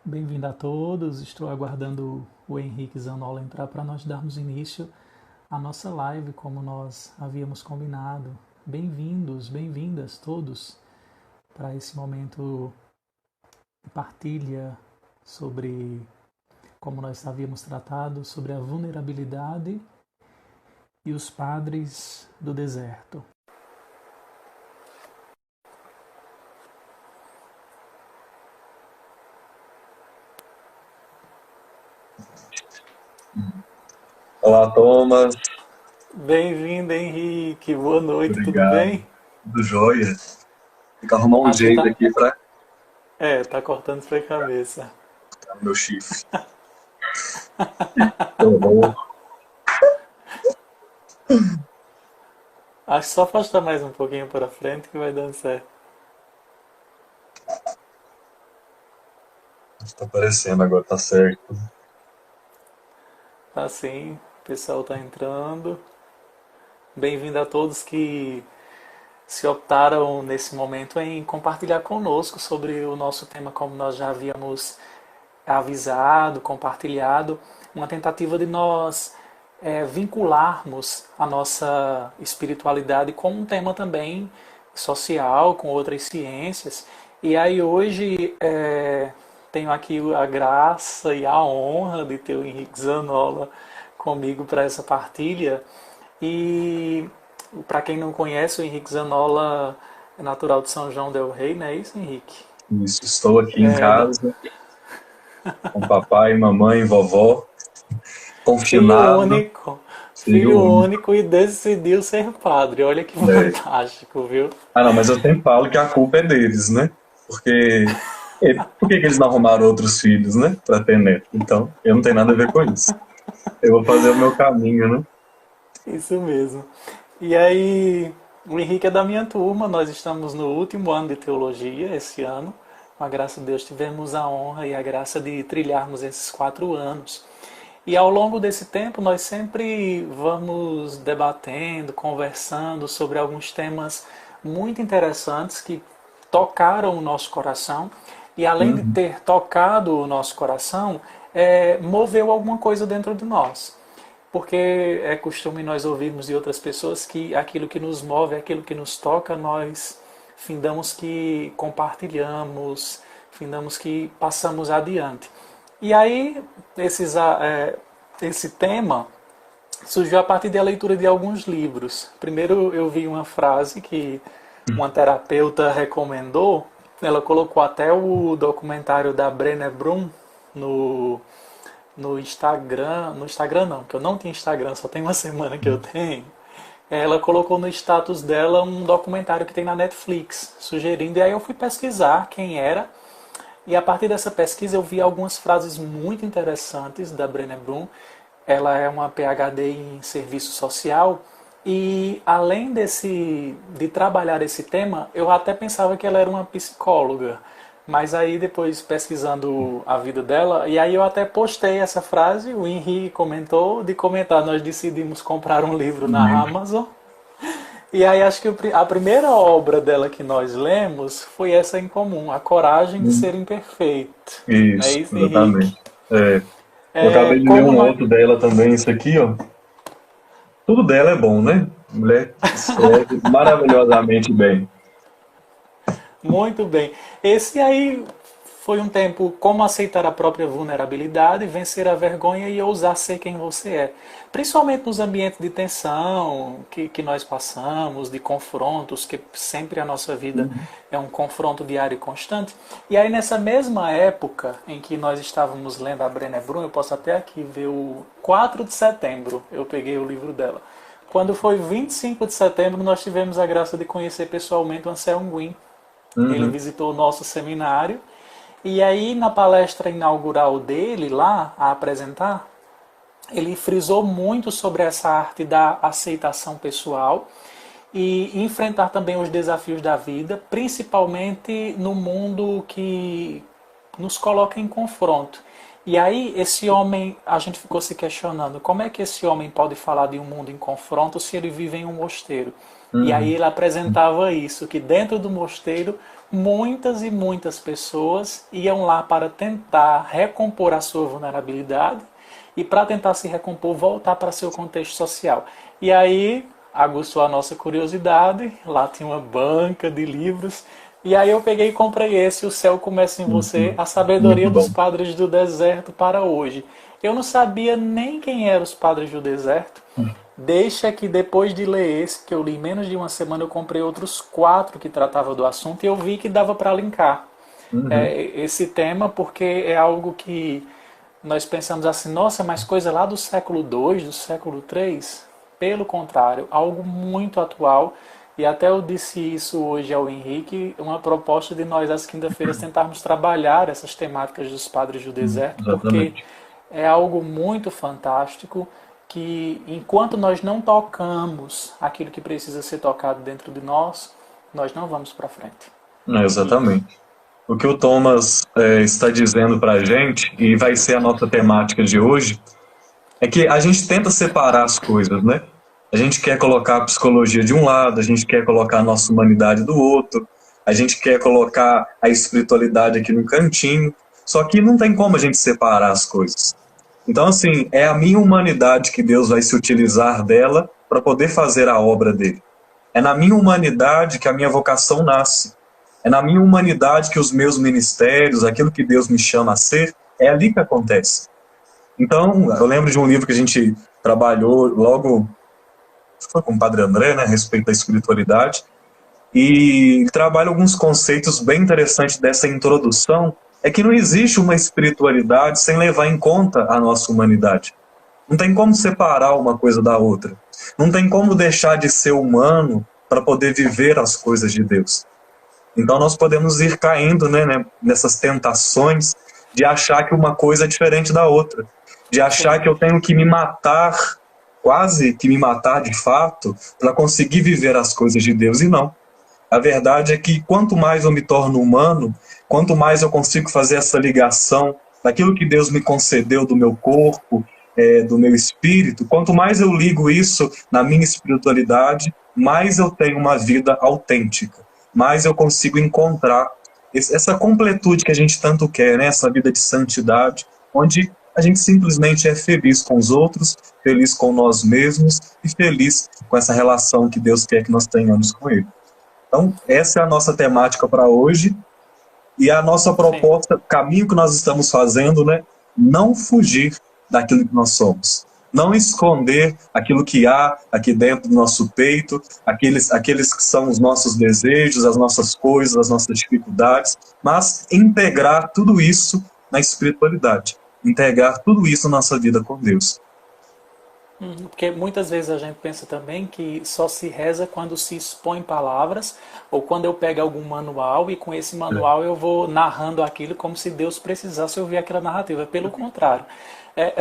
Bem-vindo a todos. Estou aguardando o Henrique Zanola entrar para nós darmos início à nossa live, como nós havíamos combinado. Bem-vindos, bem-vindas todos para esse momento de partilha sobre, como nós havíamos tratado, sobre a vulnerabilidade e os padres do deserto. Olá, Thomas. Bem-vindo, Henrique. Boa noite, tudo Obrigado. bem? Tudo jóia? Tem que arrumar um Acho que jeito tá. aqui para Tá cortando sua cabeça. o meu chifre. Tô bom. Acho que só afastar mais um pouquinho para frente que vai dando certo. Tá aparecendo agora, tá certo. Tá sim, o pessoal tá entrando. Bem-vindo a todos que se optaram nesse momento em compartilhar conosco sobre o nosso tema, como nós já havíamos avisado, compartilhado, uma tentativa de nós vincularmos a nossa espiritualidade com um tema também social, com outras ciências. E aí hoje tenho aqui a graça e a honra de ter o Henrique Zanola comigo para essa partilha. E para quem não conhece, o Henrique Zanola é natural de São João del Rei, não é isso, Henrique? Isso, estou aqui em É, casa com papai, mamãe, vovó, filho confinado, único, filho filho único. único e decidiu ser padre. Olha que É. fantástico, viu? Ah, não, mas eu sempre falo que a culpa é deles, né? Porque por que que eles não arrumaram outros filhos, né? Para ter neto? Então, eu não tenho nada a ver com isso. Eu vou fazer o meu caminho, né? Isso mesmo. E aí, o Henrique é da minha turma, nós estamos no último ano de teologia esse ano. Com a graça de Deus, tivemos a honra e a graça de trilharmos esses 4 anos. E ao longo desse tempo, nós sempre vamos debatendo, conversando sobre alguns temas muito interessantes que tocaram o nosso coração. E além de Uhum. ter tocado o nosso coração, moveu alguma coisa dentro de nós. Porque é costume nós ouvirmos de outras pessoas que aquilo que nos move, aquilo que nos toca, nós findamos que compartilhamos, findamos que passamos adiante. E aí, esse tema surgiu a partir da leitura de alguns livros. Primeiro, eu vi uma frase que uma terapeuta recomendou. Ela colocou até o documentário da Brené Brown no, no Instagram. No Instagram não, porque eu não tinha Instagram, só tem uma semana que eu tenho. Ela colocou no status dela um documentário que tem na Netflix, sugerindo. E aí eu fui pesquisar quem era. E a partir dessa pesquisa eu vi algumas frases muito interessantes da Brené Brown. Ela é uma PhD em serviço social e além de trabalhar esse tema, eu até pensava que ela era uma psicóloga. Mas aí depois pesquisando a vida dela, e aí eu até postei essa frase, o Henri comentou, de comentar, nós decidimos comprar um livro Um na livro. Amazon. E aí acho que a primeira obra dela que nós lemos foi essa em comum, A Coragem de Ser Imperfeito. Não é Isso, isso, Henrique? exatamente. É, eu acabei de ler Como um nós... outro dela também, isso aqui, ó. Tudo dela é bom, né? Mulher escreve maravilhosamente bem. Muito bem. Esse aí foi um tempo como aceitar a própria vulnerabilidade, vencer a vergonha e ousar ser quem você é. Principalmente nos ambientes de tensão que nós passamos, de confrontos, que sempre a nossa vida é um confronto diário e constante. E aí nessa mesma época em que nós estávamos lendo a Brené Brown, eu posso até aqui ver o 4 de setembro, eu peguei o livro dela. Quando foi 25 de setembro, nós tivemos a graça de conhecer pessoalmente o Anselmo Guim. Ele Uhum. visitou o nosso seminário e aí na palestra inaugural dele lá a apresentar, ele frisou muito sobre essa arte da aceitação pessoal e enfrentar também os desafios da vida, principalmente no mundo que nos coloca em confronto. E aí esse homem, a gente ficou se questionando, como é que esse homem pode falar de um mundo em confronto se ele vive em um mosteiro? E aí Uhum. ele apresentava isso, que dentro do mosteiro muitas e muitas pessoas iam lá para tentar recompor a sua vulnerabilidade e para tentar se recompor, voltar para seu contexto social. E aí aguçou a nossa curiosidade, lá tinha uma banca de livros, e aí eu peguei e comprei esse, O Céu Começa em Você, Uhum. A Sabedoria Muito dos bom. Padres do Deserto para hoje. Eu não sabia nem quem eram os Padres do Deserto. Deixa que depois de ler esse, que eu li em menos de uma semana, eu comprei outros 4 que tratavam do assunto e eu vi que dava para linkar Uhum. esse tema, porque é algo que nós pensamos assim, nossa, mas coisa lá do século II, do século III. Pelo contrário, algo muito atual. E até eu disse isso hoje ao Henrique, uma proposta de nós às quinta-feiras tentarmos trabalhar essas temáticas dos padres do deserto, porque Exatamente. é algo muito fantástico que enquanto nós não tocamos aquilo que precisa ser tocado dentro de nós, nós não vamos para frente. E, Exatamente. O que o Thomas está dizendo para a gente, e vai ser a nossa temática de hoje, é que a gente tenta separar as coisas, né? A gente quer colocar a psicologia de um lado, a gente quer colocar a nossa humanidade do outro, a gente quer colocar a espiritualidade aqui no cantinho, só que não tem como a gente separar as coisas. Então, assim, é a minha humanidade que Deus vai se utilizar dela para poder fazer a obra dele. É na minha humanidade que a minha vocação nasce. É na minha humanidade que os meus ministérios, aquilo que Deus me chama a ser, é ali que acontece. Então, eu lembro de um livro que a gente trabalhou logo, foi com o Padre André, né, a respeito da espiritualidade, e ele trabalha alguns conceitos bem interessantes dessa introdução, é que não existe uma espiritualidade sem levar em conta a nossa humanidade. Não tem como separar uma coisa da outra. Não tem como deixar de ser humano para poder viver as coisas de Deus. Então nós podemos ir caindo, né, nessas tentações de achar que uma coisa é diferente da outra, de achar sim, que eu tenho que me matar, quase que me matar de fato, para conseguir viver as coisas de Deus. E não. A verdade é que quanto mais eu me torno humano, quanto mais eu consigo fazer essa ligação daquilo que Deus me concedeu do meu corpo, do meu espírito, quanto mais eu ligo isso na minha espiritualidade, mais eu tenho uma vida autêntica, mais eu consigo encontrar essa completude que a gente tanto quer, né? Essa vida de santidade, onde a gente simplesmente é feliz com os outros, feliz com nós mesmos e feliz com essa relação que Deus quer que nós tenhamos com Ele. Então, essa é a nossa temática para hoje e a nossa sim. proposta, o caminho que nós estamos fazendo, né? Não fugir daquilo que nós somos. Não esconder aquilo que há aqui dentro do nosso peito, aqueles que são os nossos desejos, as nossas coisas, as nossas dificuldades, mas integrar tudo isso na espiritualidade. Integrar tudo isso na nossa vida com Deus. Porque muitas vezes a gente pensa também que só se reza quando se expõe palavras ou quando eu pego algum manual e com esse manual eu vou narrando aquilo como se Deus precisasse ouvir aquela narrativa. Pelo contrário,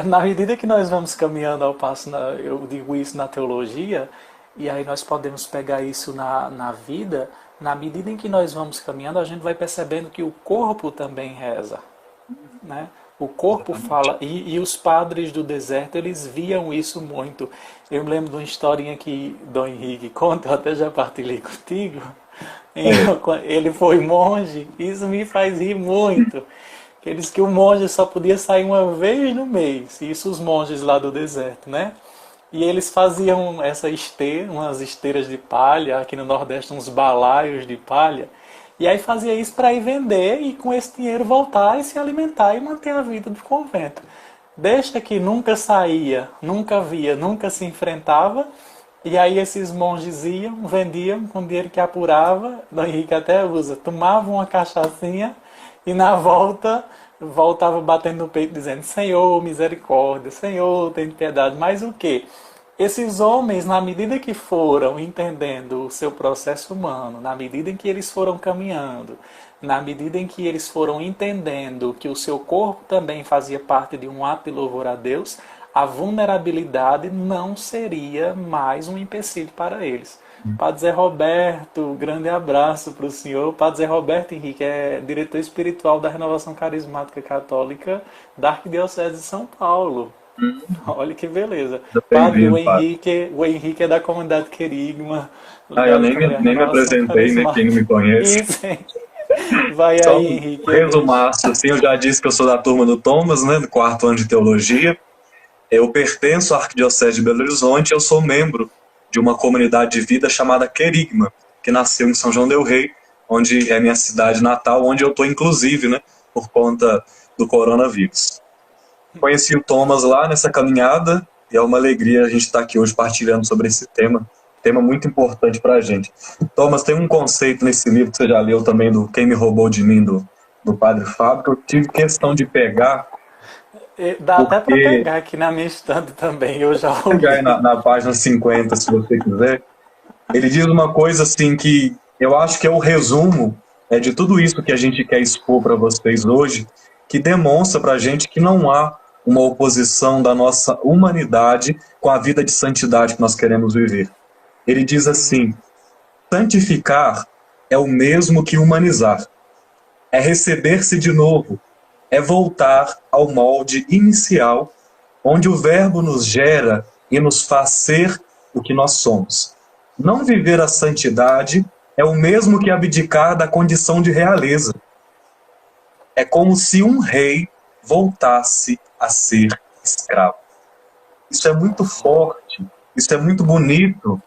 na medida que nós vamos caminhando ao passo, eu digo isso na teologia, e aí nós podemos pegar isso na vida, na medida em que nós vamos caminhando, a gente vai percebendo que o corpo também reza, né? O corpo Exatamente. fala, e os padres do deserto, eles viam isso muito. Eu me lembro de uma historinha que Dom Henrique conta, eu até já partilhei contigo. É, Ele foi monge, isso me faz rir muito. Ele disse que o monge só podia sair uma vez no mês, isso os monges lá do deserto, né? E eles faziam essa esteira, umas esteiras de palha, aqui no Nordeste uns balaios de palha, e aí fazia isso para ir vender e com esse dinheiro voltar e se alimentar e manter a vida do convento. Deixa que nunca saía, nunca via, nunca se enfrentava, e aí esses monges iam, vendiam com o dinheiro que apurava, Dom Henrique até usa, tomavam uma cachaçinha e na volta voltava batendo no peito dizendo: Senhor, misericórdia, Senhor, tem piedade. Mas o que? Esses homens, na medida que foram entendendo o seu processo humano, na medida em que eles foram caminhando, na medida em que eles foram entendendo que o seu corpo também fazia parte de um ato de louvor a Deus, a vulnerabilidade não seria mais um empecilho para eles. Padre Zé Roberto, grande abraço para o senhor. Padre Zé Roberto Henrique é diretor espiritual da Renovação Carismática Católica da Arquidiocese de São Paulo. Olha que beleza. Padre, Bem-vindo, padre. o Henrique é da comunidade Querigma, Eu ligado nem também à nem me Renovação apresentei, né? Quem não Carismática. me conhece. Isso, hein? Vai Só aí, um Henrique, eu deixo. resumaço, assim, eu já disse que eu sou da turma do Thomas, né? Do quarto ano de teologia. Eu pertenço à Arquidiocese de Belo Horizonte, eu sou membro de uma comunidade de vida chamada Querigma, que nasceu em São João del Rei, onde é minha cidade natal, onde eu estou, inclusive, né? Por conta do coronavírus. Conheci o Thomas lá nessa caminhada e é uma alegria a gente estar aqui hoje partilhando sobre esse tema muito importante para a gente. Thomas, tem um conceito nesse livro que você já leu também, do Quem Me Roubou de Mim, do Padre Fábio, que eu tive questão de pegar, Dá até para porque pegar aqui na minha estante também, eu já pegar aí ouvi. na página 50, se você quiser, ele diz uma coisa assim que eu acho que é o resumo de tudo isso que a gente quer expor para vocês hoje, que demonstra para a gente que não há uma oposição da nossa humanidade com a vida de santidade que nós queremos viver. Ele diz assim: santificar é o mesmo que humanizar, é receber-se de novo, é voltar ao molde inicial, onde o Verbo nos gera e nos faz ser o que nós somos. Não viver a santidade é o mesmo que abdicar da condição de realeza. É como se um rei voltasse a ser escravo. Isso é muito forte, isso é muito bonito,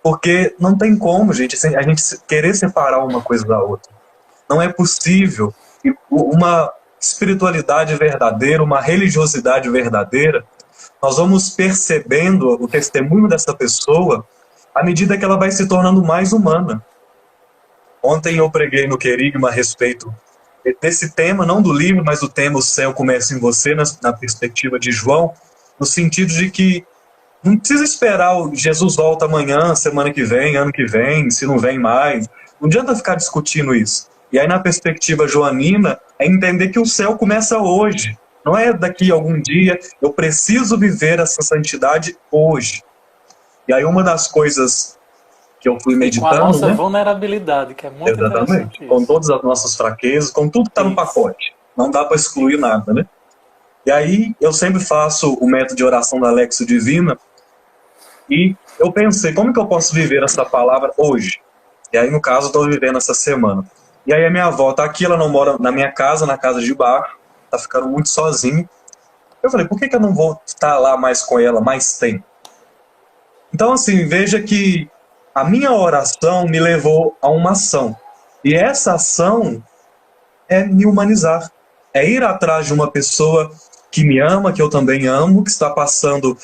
porque não tem como, gente, a gente querer separar uma coisa da outra. Não é possível. E uma espiritualidade verdadeira, uma religiosidade verdadeira, nós vamos percebendo o testemunho dessa pessoa à medida que ela vai se tornando mais humana. Ontem eu preguei no Querigma a respeito desse tema, não do livro, mas do tema O Céu Começa em Você, na perspectiva de João, no sentido de que não precisa esperar o Jesus volta amanhã, semana que vem, ano que vem, se não vem mais. Não adianta ficar discutindo isso. E aí, na perspectiva joanina, é entender que o céu começa hoje. Não é daqui a algum dia. Eu preciso viver essa santidade hoje. E aí, uma das coisas que eu fui E com a meditando, nossa né? vulnerabilidade, que é muito Exatamente. interessante Com isso. todas as nossas fraquezas, com tudo que está no Isso. pacote. Não dá para excluir nada, né? E aí, eu sempre faço o método de oração da Lexio Divina. E eu pensei, como que eu posso viver essa palavra hoje? E aí, no caso, eu estou vivendo essa semana. E aí, a minha avó está aqui, ela não mora na minha casa, na casa de baixo, está ficando muito sozinha. Eu falei, por que eu não vou estar lá mais com ela, mais tempo? Então, assim, veja que a minha oração me levou a uma ação. E essa ação é me humanizar. É ir atrás de uma pessoa que me ama, que eu também amo, que está passando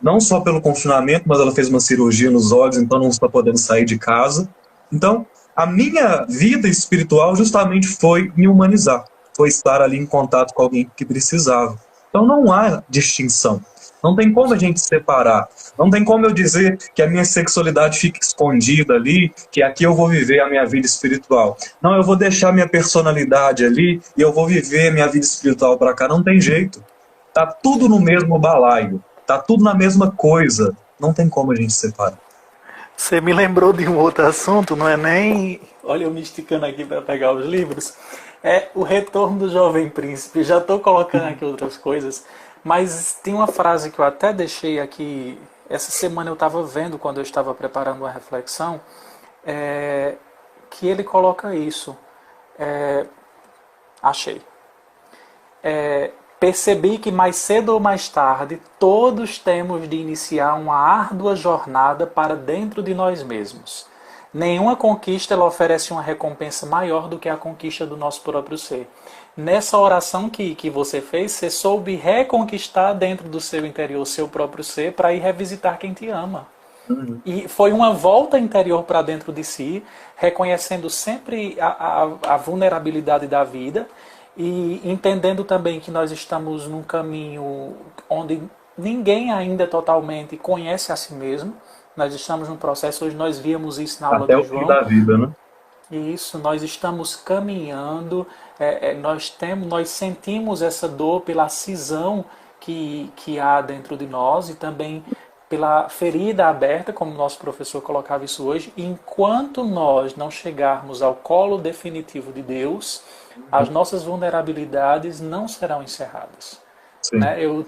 não só pelo confinamento, mas ela fez uma cirurgia nos olhos, então não está podendo sair de casa. Então, a minha vida espiritual justamente foi me humanizar, foi estar ali em contato com alguém que precisava. Então não há distinção. Não tem como a gente separar. Não tem como eu dizer que a minha sexualidade fica escondida ali, que aqui eu vou viver a minha vida espiritual. Não, eu vou deixar minha personalidade ali e eu vou viver minha vida espiritual para cá. Não tem jeito. Tá tudo no mesmo balaio. Tá tudo na mesma coisa. Não tem como a gente separar. Você me lembrou de um outro assunto, não é nem. Olha, eu me esticando aqui para pegar os livros. É o retorno do Jovem Príncipe. Já estou colocando aqui outras coisas, mas tem uma frase que eu até deixei aqui. Essa semana eu estava vendo quando eu estava preparando uma reflexão, que ele coloca isso. Achei. Percebi que mais cedo ou mais tarde todos temos de iniciar uma árdua jornada para dentro de nós mesmos. Nenhuma conquista ela oferece uma recompensa maior do que a conquista do nosso próprio ser. Nessa oração que você fez, você soube reconquistar dentro do seu interior o seu próprio ser para ir revisitar quem te ama. E foi uma volta interior para dentro de si, reconhecendo sempre a vulnerabilidade da vida e entendendo também que nós estamos num caminho onde ninguém ainda totalmente conhece a si mesmo. Nós estamos num processo, hoje nós víamos isso na aula Até de o fim João. da vida, né? Isso, nós estamos caminhando, nós sentimos essa dor pela cisão que há dentro de nós e também pela ferida aberta, como o nosso professor colocava isso hoje, e enquanto nós não chegarmos ao colo definitivo de Deus, as nossas vulnerabilidades não serão encerradas. Sim. Né? Eu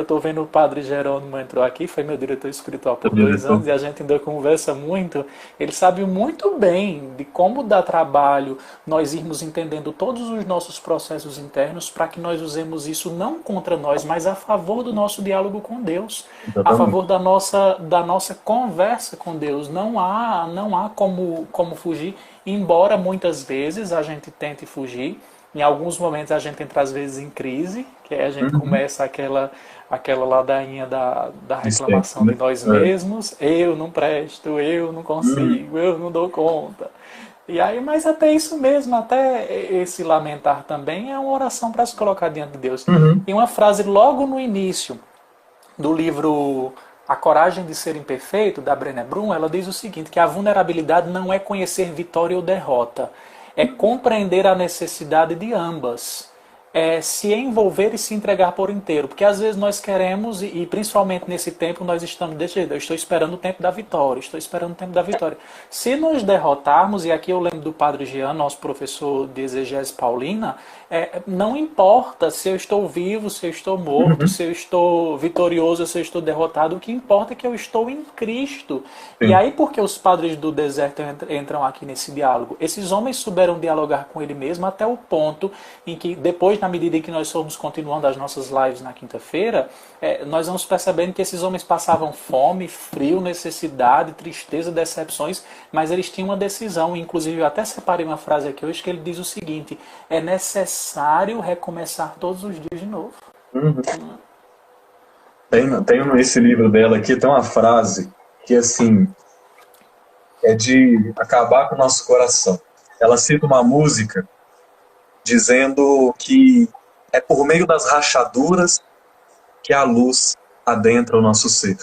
tô vendo o padre Jerônimo entrou aqui, foi meu diretor espiritual por Sabia 2 anos disso? e a gente ainda conversa muito. Ele sabe muito bem de como dá trabalho nós irmos entendendo todos os nossos processos internos para que nós usemos isso não contra nós, mas a favor do nosso diálogo com Deus, a Exatamente. favor da nossa conversa com Deus. Não há como fugir, embora muitas vezes a gente tente fugir. Em alguns momentos a gente entra às vezes em crise, que aí a gente Uhum. começa aquela ladainha da De sempre, reclamação de né? nós É. mesmos. Eu não presto, eu não Uhum. consigo, eu não dou conta. E aí, mas até isso mesmo, até esse lamentar também é uma oração para se colocar diante de Deus. Uhum. E uma frase logo no início do livro A Coragem de Ser Imperfeito, da Brené Brown, ela diz o seguinte, que a vulnerabilidade não é conhecer vitória ou derrota, é compreender a necessidade de ambas. É se envolver e se entregar por inteiro. Porque às vezes nós queremos, e principalmente nesse tempo, nós estamos desse jeito. Eu estou esperando o tempo da vitória, estou esperando o tempo da vitória. Se nos derrotarmos, e aqui eu lembro do Padre Jean, nosso professor de exegese paulina, não importa se eu estou vivo, se eu estou morto, Uhum. se eu estou vitorioso, se eu estou derrotado, o que importa é que eu estou em Cristo. E Sim. aí, porque os padres do deserto entram aqui nesse diálogo? Esses homens souberam dialogar com ele mesmo até o ponto em que, depois, na medida em que nós formos continuando as nossas lives na quinta-feira, nós vamos percebendo que esses homens passavam fome, frio, necessidade, tristeza, decepções, mas eles tinham uma decisão. Inclusive, eu até separei uma frase aqui hoje que ele diz o seguinte: é necessário recomeçar todos os dias de novo. Uhum. Tem nesse livro dela aqui, tem uma frase que, assim, é de acabar com o nosso coração. Ela cita uma música dizendo que é por meio das rachaduras que a luz adentra o nosso ser.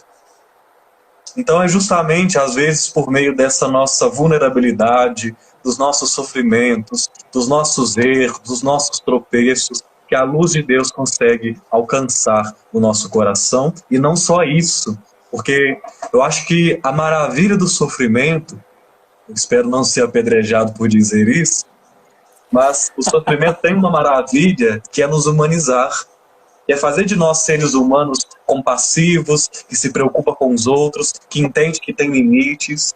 Então é justamente, às vezes, por meio dessa nossa vulnerabilidade, dos nossos sofrimentos, dos nossos erros, dos nossos tropeços, que a luz de Deus consegue alcançar o nosso coração. E não só isso, porque eu acho que a maravilha do sofrimento, eu espero não ser apedrejado por dizer isso, mas o sofrimento tem uma maravilha que é nos humanizar, que é fazer de nós seres humanos compassivos, que se preocupa com os outros, que entende que tem limites.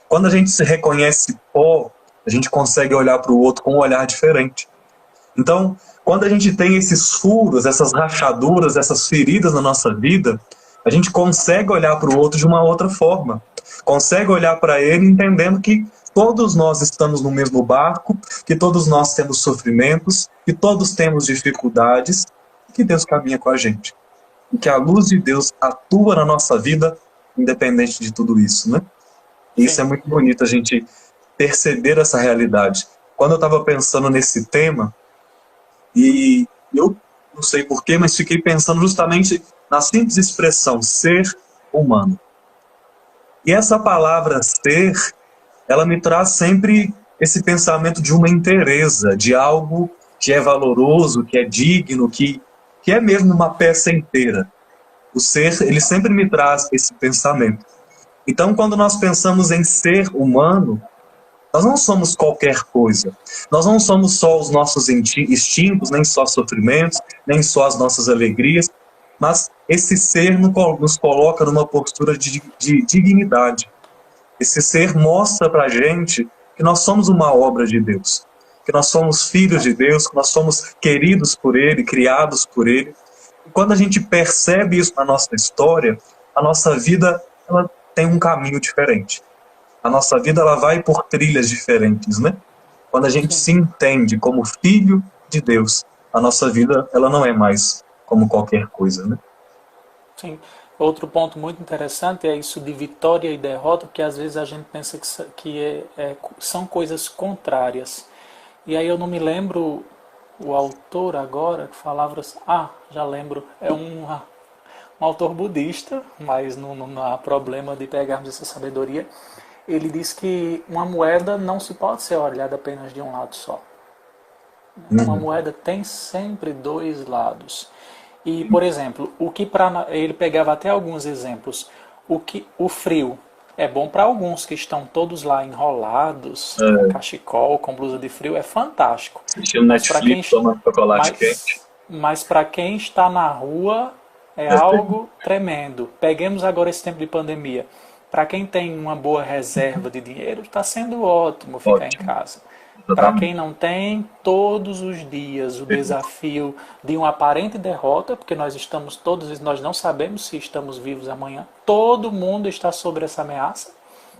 Quando a gente se reconhece pó, a gente consegue olhar para o outro com um olhar diferente. Então, quando a gente tem esses furos, essas rachaduras, essas feridas na nossa vida, a gente consegue olhar para o outro de uma outra forma. Consegue olhar para ele entendendo que todos nós estamos no mesmo barco, que todos nós temos sofrimentos, que todos temos dificuldades, e que Deus caminha com a gente. E que a luz de Deus atua na nossa vida, independente de tudo isso, né? E isso é Sim. muito bonito, a gente perceber essa realidade. Quando eu estava pensando nesse tema, e eu não sei porquê, mas fiquei pensando justamente na simples expressão ser humano. E essa palavra ser, ela me traz sempre esse pensamento de uma inteireza, de algo que é valoroso, que é digno, que é mesmo uma peça inteira. O ser, ele sempre me traz esse pensamento. Então, quando nós pensamos em ser humano, nós não somos qualquer coisa. Nós não somos só os nossos instintos, nem só sofrimentos, nem só as nossas alegrias, mas esse ser nos coloca numa postura de dignidade. Esse ser mostra para a gente que nós somos uma obra de Deus, que nós somos filhos de Deus, que nós somos queridos por Ele, criados por Ele. E quando a gente percebe isso na nossa história, a nossa vida ela tem um caminho diferente. A nossa vida ela vai por trilhas diferentes, né? Quando a gente Sim. se entende como filho de Deus, a nossa vida ela não é mais como qualquer coisa, né? Sim. Outro ponto muito interessante é isso de vitória e derrota, porque às vezes a gente pensa que são coisas contrárias. E aí eu não me lembro o autor agora que falava assim, já lembro, é um autor budista, mas não há problema de pegarmos essa sabedoria. Ele diz que uma moeda não se pode ser olhada apenas de um lado só. Uma Uhum. moeda tem sempre dois lados. E, por exemplo, ele pegava até alguns exemplos. o frio é bom para alguns que estão todos lá enrolados, com cachecol, com blusa de frio, é fantástico. Assistindo Mas para quem, Netflix, tomando chocolate quente. mas para quem está na rua é É terrível. algo tremendo. Peguemos agora esse tempo de pandemia. Para quem tem uma boa reserva de dinheiro, está sendo ótimo ficar em Ótimo. casa. Para quem Exatamente. não tem, todos os dias o desafio de uma aparente derrota, porque nós estamos todos, nós não sabemos se estamos vivos amanhã. Todo mundo está sobre essa ameaça.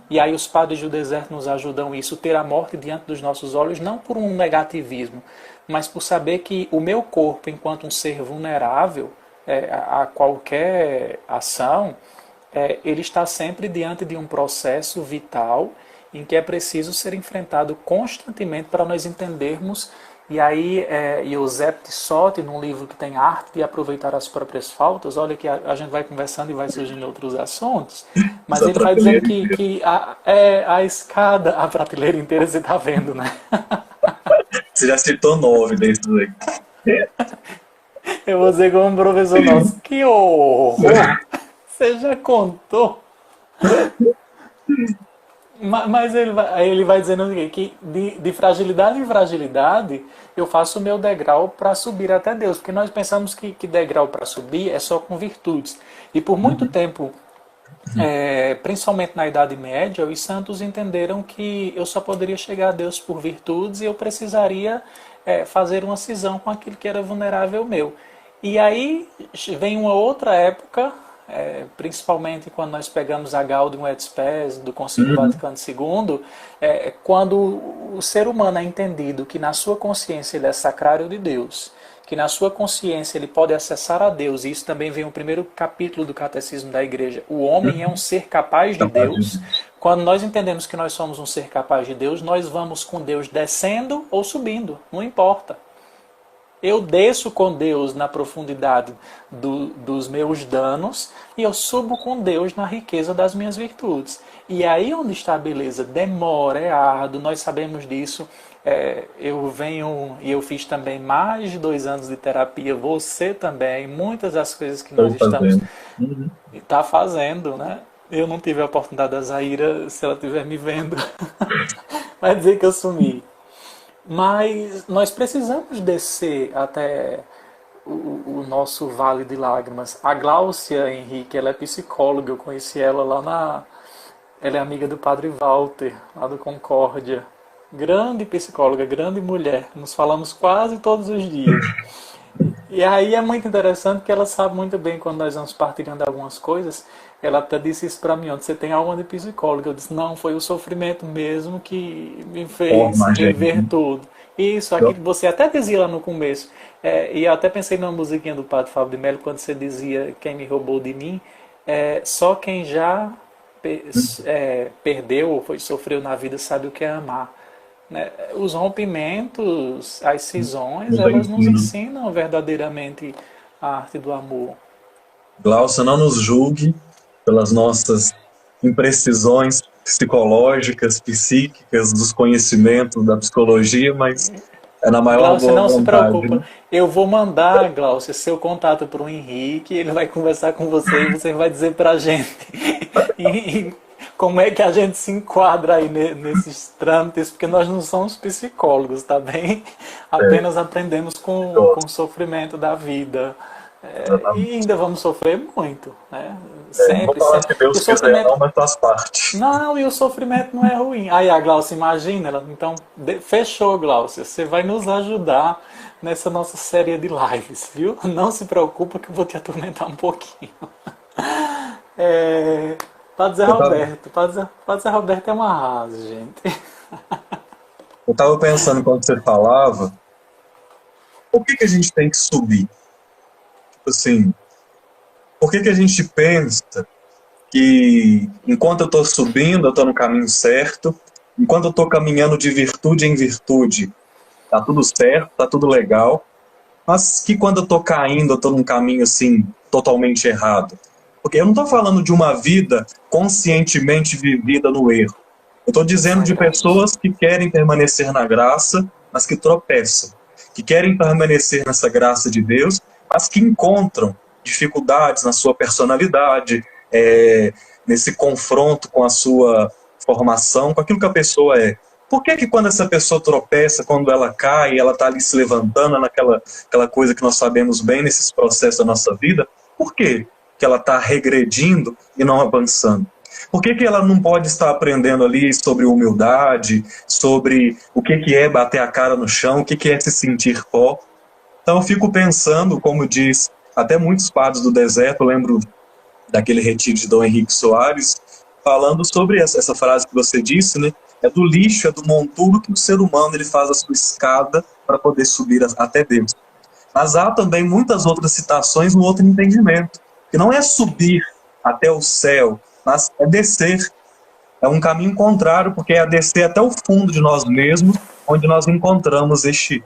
E aí os padres do deserto nos ajudam isso, ter a morte diante dos nossos olhos, não por um negativismo, mas por saber que o meu corpo, enquanto um ser vulnerável a qualquer ação, ele está sempre diante de um processo vital em que é preciso ser enfrentado constantemente para nós entendermos. E aí, Josep Tissotti, num livro que tem Arte de Aproveitar as Próprias Faltas, olha que a gente vai conversando e vai surgindo outros assuntos, mas Essa ele vai dizendo prateleira inteira. que a escada, a prateleira inteira você está vendo, né? Você já citou 9 desses aí. Eu vou dizer como um professor nosso, que horror! Você já contou? Mas ele vai dizendo que de fragilidade em fragilidade eu faço o meu degrau para subir até Deus. Porque nós pensamos que degrau para subir é só com virtudes. E por muito tempo, principalmente na Idade Média, os santos entenderam que eu só poderia chegar a Deus por virtudes e eu precisaria fazer uma cisão com aquilo que era vulnerável meu. E aí vem uma outra época, principalmente quando nós pegamos a Gaudium et Spes do Concílio Vaticano II, quando o ser humano é entendido que na sua consciência ele é sacrário de Deus, que na sua consciência ele pode acessar a Deus, e isso também vem no primeiro capítulo do Catecismo da Igreja, o homem é um ser capaz de Deus. Quando nós entendemos que nós somos um ser capaz de Deus, nós vamos com Deus descendo ou subindo, não importa. Eu desço com Deus na profundidade dos meus danos e eu subo com Deus na riqueza das minhas virtudes. E aí onde está a beleza? Demora, é árduo, nós sabemos disso. Eu venho e eu fiz também mais de 2 anos de terapia, você também, muitas das coisas que nós Estou estamos fazendo. tá fazendo, né? Eu não tive a oportunidade da Zaira, se ela estiver me vendo, vai dizer que eu sumi. Mas nós precisamos descer até o nosso vale de lágrimas. A Gláucia Henrique, ela é psicóloga, eu conheci ela ela é amiga do Padre Walter, lá do Concórdia. Grande psicóloga, grande mulher, nos falamos quase todos os dias. E aí é muito interessante que ela sabe muito bem quando nós vamos partilhando algumas coisas. Ela até disse isso para mim, onde você tem alma de psicóloga. Eu disse, não, foi o sofrimento mesmo que me fez Forma a rever gente. tudo. Isso, aqui você até dizia lá no começo. E eu até pensei numa musiquinha do Padre Fábio de Mello, quando você dizia quem me roubou de mim. Só quem já perdeu ou sofreu na vida sabe o que é amar. Né? Os rompimentos, as cisões, Nos elas nos ensinam. ensinam verdadeiramente a arte do amor. Glaucia, não nos julgue pelas nossas imprecisões psicológicas, psíquicas, dos conhecimentos da psicologia, mas é na maior Glaucia, boa não se vontade, preocupa. né? Eu vou mandar, Glaucia, seu contato para o Henrique, ele vai conversar com você e você vai dizer para a gente e como é que a gente se enquadra aí nesses trâmites, porque nós não somos psicólogos, tá bem? É, Apenas aprendemos com o sofrimento da vida. E exatamente. ainda vamos sofrer muito, né? Não vou Sempre, falar sempre. se E o Deus quiser, sofrimento não, mas faz parte. não, e o sofrimento não é ruim. Aí a Glaucia imagina, então fechou, Glaucia. Você vai nos ajudar nessa nossa série de lives, viu? Não se preocupa que eu vou te atormentar um pouquinho. É, Padre Zé Eu tava, Roberto. Padre Zé Roberto é uma arraso, gente. eu tava pensando quando você falava, por que que a gente tem que subir? Tipo assim, por que que a gente pensa que enquanto eu estou subindo, eu estou no caminho certo, enquanto eu estou caminhando de virtude em virtude, tá tudo certo, tá tudo legal, mas que quando eu estou caindo, eu estou num caminho assim, totalmente errado. Porque eu não estou falando de uma vida conscientemente vivida no erro. Eu estou dizendo de Exatamente. pessoas que querem permanecer na graça, mas que tropeçam. Que querem permanecer nessa graça de Deus, mas que encontram dificuldades na sua personalidade, nesse confronto com a sua formação, com aquilo que a pessoa é. Por que que quando essa pessoa tropeça, quando ela cai, ela está ali se levantando, aquela coisa que nós sabemos bem nesses processos da nossa vida, por que que ela está regredindo e não avançando? Por que que ela não pode estar aprendendo ali sobre humildade, sobre o que é bater a cara no chão, o que é se sentir pó? Então eu fico pensando, como diz até muitos padres do deserto, eu lembro daquele retiro de Dom Henrique Soares, falando sobre essa frase que você disse, né? É do lixo, é do monturo que o ser humano ele faz a sua escada para poder subir até Deus. Mas há também muitas outras citações no outro entendimento, que não é subir até o céu, mas é descer. É um caminho contrário, porque é descer até o fundo de nós mesmos, onde nós encontramos este...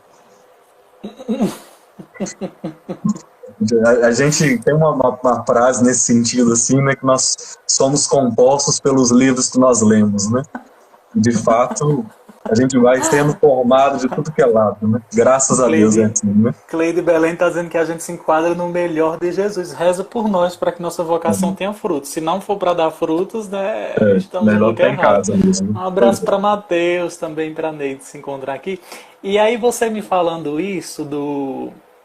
A gente tem uma frase nesse sentido, assim, né, que nós somos compostos pelos livros que nós lemos, né? De fato, a gente vai sendo formado de tudo que é lado, né? Graças a Deus é assim, né? Cleide Belém está dizendo que a gente se enquadra no melhor de Jesus. Reza por nós para que nossa vocação tenha frutos. Se não for para dar frutos, né, estamos no lugar errado. Um abraço para Mateus, também para Neide se encontrar aqui. E aí você me falando isso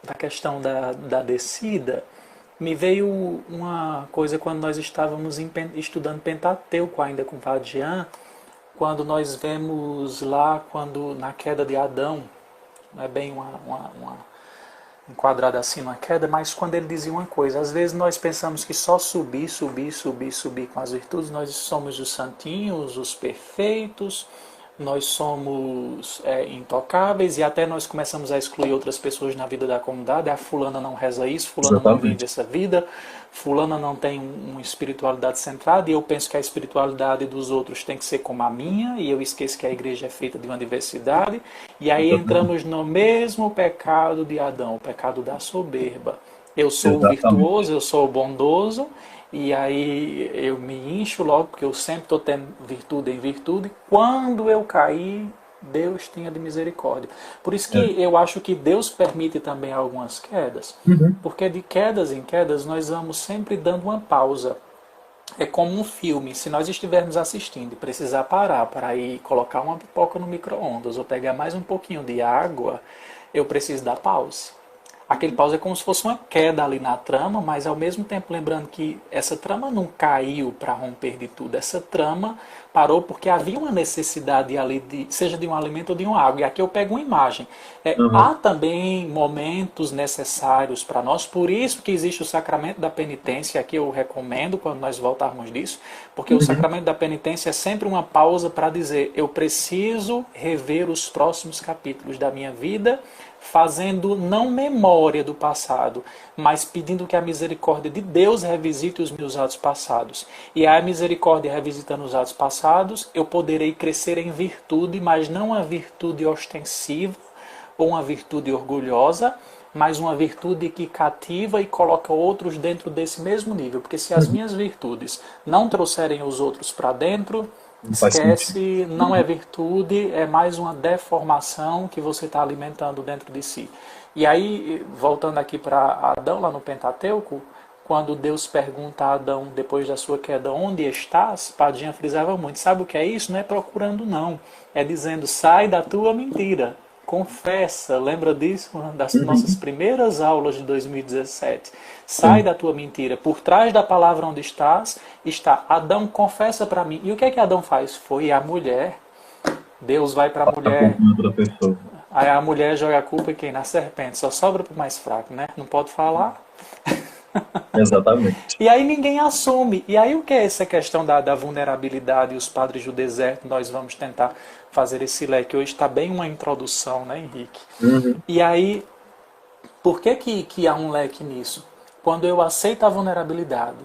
da questão da descida, me veio uma coisa quando nós estávamos estudando Pentateuco ainda com o Padre Jean, quando nós vemos lá, na queda de Adão, não é bem uma enquadrada assim uma queda, mas quando ele dizia uma coisa, às vezes nós pensamos que só subir com as virtudes, nós somos os santinhos, os perfeitos, nós somos intocáveis, e até nós começamos a excluir outras pessoas na vida da comunidade. A fulana não reza isso, fulana não vive essa vida, fulana não tem uma espiritualidade centrada, e eu penso que a espiritualidade dos outros tem que ser como a minha, e eu esqueço que a igreja é feita de uma diversidade, e aí entramos no mesmo pecado de Adão, o pecado da soberba. Eu sou o virtuoso, eu sou o bondoso, e aí eu me incho logo, porque eu sempre estou tendo virtude em virtude. Quando eu cair, Deus tenha de misericórdia. Por isso que eu acho que Deus permite também algumas quedas, porque de quedas em quedas nós vamos sempre dando uma pausa. É como um filme, se nós estivermos assistindo e precisar parar para ir colocar uma pipoca no micro-ondas ou pegar mais um pouquinho de água, eu preciso dar pausa. Aquele pause é como se fosse uma queda ali na trama, mas ao mesmo tempo lembrando que essa trama não caiu para romper de tudo. Essa trama parou porque havia uma necessidade ali, seja de um alimento ou de uma água. E aqui eu pego uma imagem. Há também momentos necessários para nós, por isso que existe o sacramento da penitência, que eu recomendo quando nós voltarmos disso, porque o sacramento da penitência é sempre uma pausa para dizer, eu preciso rever os próximos capítulos da minha vida, fazendo não memória do passado, mas pedindo que a misericórdia de Deus revisite os meus atos passados. E a misericórdia revisitando os atos passados, eu poderei crescer em virtude, mas não a virtude ostensiva ou uma virtude orgulhosa, mas uma virtude que cativa e coloca outros dentro desse mesmo nível. Porque se as minhas virtudes não trouxerem os outros para dentro, esquece, não é virtude, é mais uma deformação que você está alimentando dentro de si. E aí, voltando aqui para Adão, lá no Pentateuco, quando Deus pergunta a Adão, depois da sua queda, onde estás? Padinha frisava muito. Sabe o que é isso? Não é procurando, não. É dizendo, sai da tua mentira. Confessa, lembra disso? Uma das nossas primeiras aulas de 2017. Sai da tua mentira. Por trás da palavra onde estás, está Adão, confessa para mim. E o que é que Adão faz? Foi a mulher. Deus vai para a mulher. Aí a mulher joga a culpa em quem? Na serpente. Só sobra para o mais fraco, né? Não pode falar. Exatamente. E aí ninguém assume. E aí o que é essa questão da vulnerabilidade e os padres do deserto? Nós vamos tentar fazer esse leque. Hoje está bem uma introdução, né, Henrique? E aí, por que há um leque nisso? Quando eu aceito a vulnerabilidade,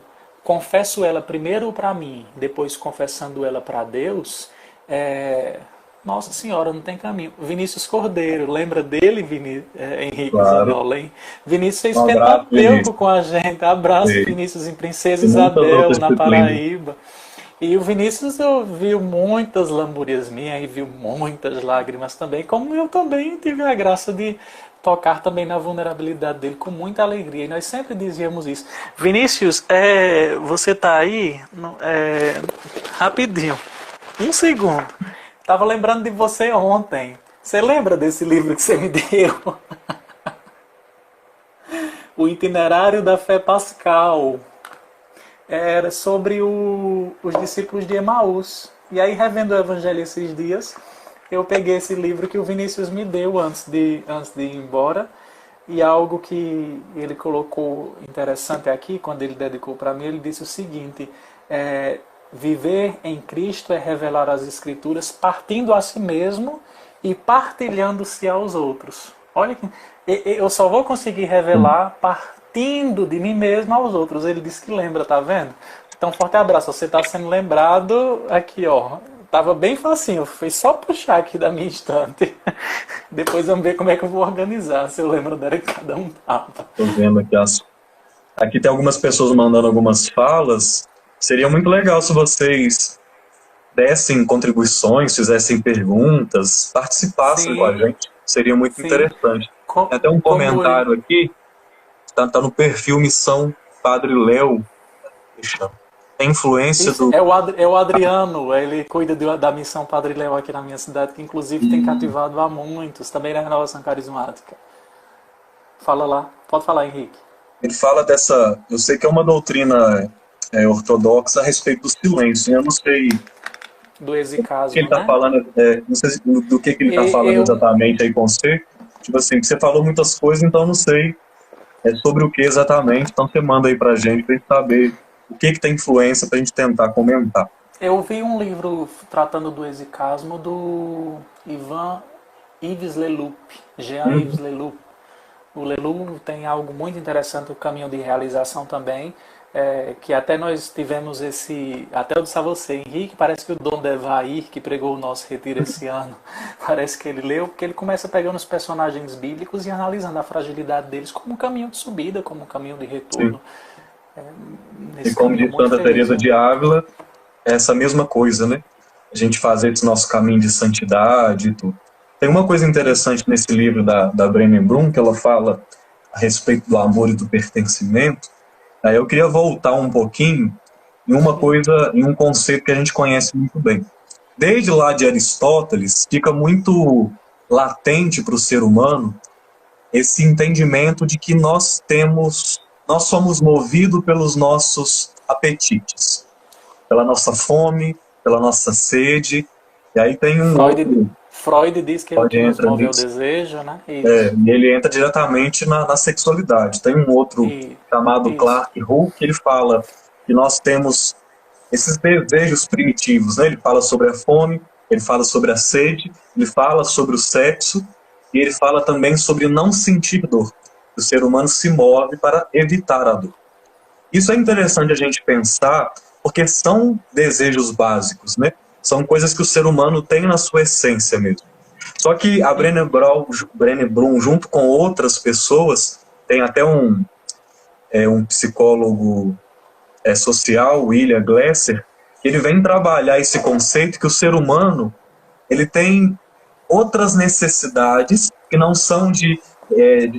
confesso ela primeiro para mim, depois confessando ela para Deus, Nossa Senhora, não tem caminho. Vinícius Cordeiro, lembra dele, Henrique Zanola, hein? Vinícius fez Pentateuco com a gente. Abraço, Vinícius, em Princesa Isabel, na Paraíba. E o Vinícius eu viu muitas lamúrias minhas e viu muitas lágrimas também, como eu também tive a graça de tocar também na vulnerabilidade dele com muita alegria. E nós sempre dizíamos isso. Vinícius, você tá aí? Rapidinho. Um segundo. Tava lembrando de você ontem. Você lembra desse livro que você me deu? O Itinerário da Fé Pascal. Era sobre os discípulos de Emaús. E aí, revendo o Evangelho esses dias, eu peguei esse livro que o Vinícius me deu antes de ir embora. E algo que ele colocou interessante aqui, quando ele dedicou para mim, ele disse o seguinte: viver em Cristo é revelar as Escrituras partindo a si mesmo e partilhando-se aos outros. Olha que eu só vou conseguir revelar partindo de mim mesmo aos outros. Ele disse que lembra, tá vendo? Então, forte abraço. Você está sendo lembrado aqui, ó. Tava bem facinho, foi só puxar aqui da minha estante. Depois vamos ver como é que eu vou organizar, se eu lembro da hora que cada um tava. Tô vendo aqui aqui tem algumas pessoas mandando algumas falas. Seria muito legal se vocês dessem contribuições, fizessem perguntas, participassem com a gente. Seria muito interessante. Tem até um comentário aqui, tá no perfil Missão Padre Léo. A influência do... É o Adriano, ele cuida da Missão Padre Léo aqui na minha cidade, que inclusive tem cativado a muitos, também na renovação carismática. Fala lá, pode falar, Henrique. Ele fala eu sei que é uma doutrina ortodoxa a respeito do silêncio, eu não sei... Do exicasmo, que ele tá falando, não sei do que ele está falando exatamente aí com você. Tipo assim, você falou muitas coisas, então não sei sobre o que exatamente, então você manda aí pra gente saber o que tem influência pra gente tentar comentar. Eu vi um livro tratando do exicasmo do Yves Leloup, Jean-Yves Leloup. O Leloup tem algo muito interessante, o caminho de realização também, que até nós tivemos até eu disse a você, Henrique, parece que o Dom Devair, que pregou o nosso retiro esse ano, parece que ele leu, porque ele começa pegando os personagens bíblicos e analisando a fragilidade deles como um caminho de subida, como um caminho de retorno. E como diz Santa Teresa de Ávila, é essa mesma coisa, né? A gente fazer esse nosso caminho de santidade e tudo. Tem uma coisa interessante nesse livro da Brené Brown, que ela fala a respeito do amor e do pertencimento. Aí eu queria voltar um pouquinho em um conceito que a gente conhece muito bem. Desde lá de Aristóteles, fica muito latente para o ser humano esse entendimento de que nós somos movidos pelos nossos apetites, pela nossa fome, pela nossa sede. E aí tem Freud diz que ele nos move ao desejo, né? E ele entra diretamente na sexualidade. Tem um outro chamado Clark Hull, que ele fala que nós temos esses desejos primitivos, né? Ele fala sobre a fome, ele fala sobre a sede, ele fala sobre o sexo, e ele fala também sobre não sentir dor. O ser humano se move para evitar a dor. Isso é interessante a gente pensar, porque são desejos básicos, né? São coisas que o ser humano tem na sua essência mesmo. Só que a Brené Brown, junto com outras pessoas, tem até um psicólogo social, William Glasser, que ele vem trabalhar esse conceito que o ser humano ele tem outras necessidades que não são de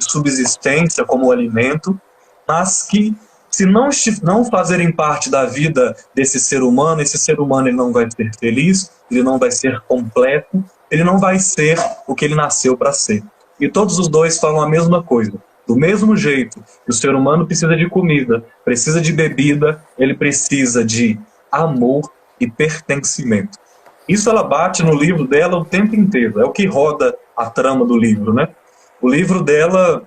subsistência como o alimento, mas que se não fazerem parte da vida desse ser humano, esse ser humano ele não vai ser feliz, ele não vai ser completo, ele não vai ser o que ele nasceu para ser. E todos os dois falam a mesma coisa. Do mesmo jeito que o ser humano precisa de comida, precisa de bebida, ele precisa de amor e pertencimento. Isso ela bate no livro dela o tempo inteiro, é o que roda a trama do livro, né? O livro dela,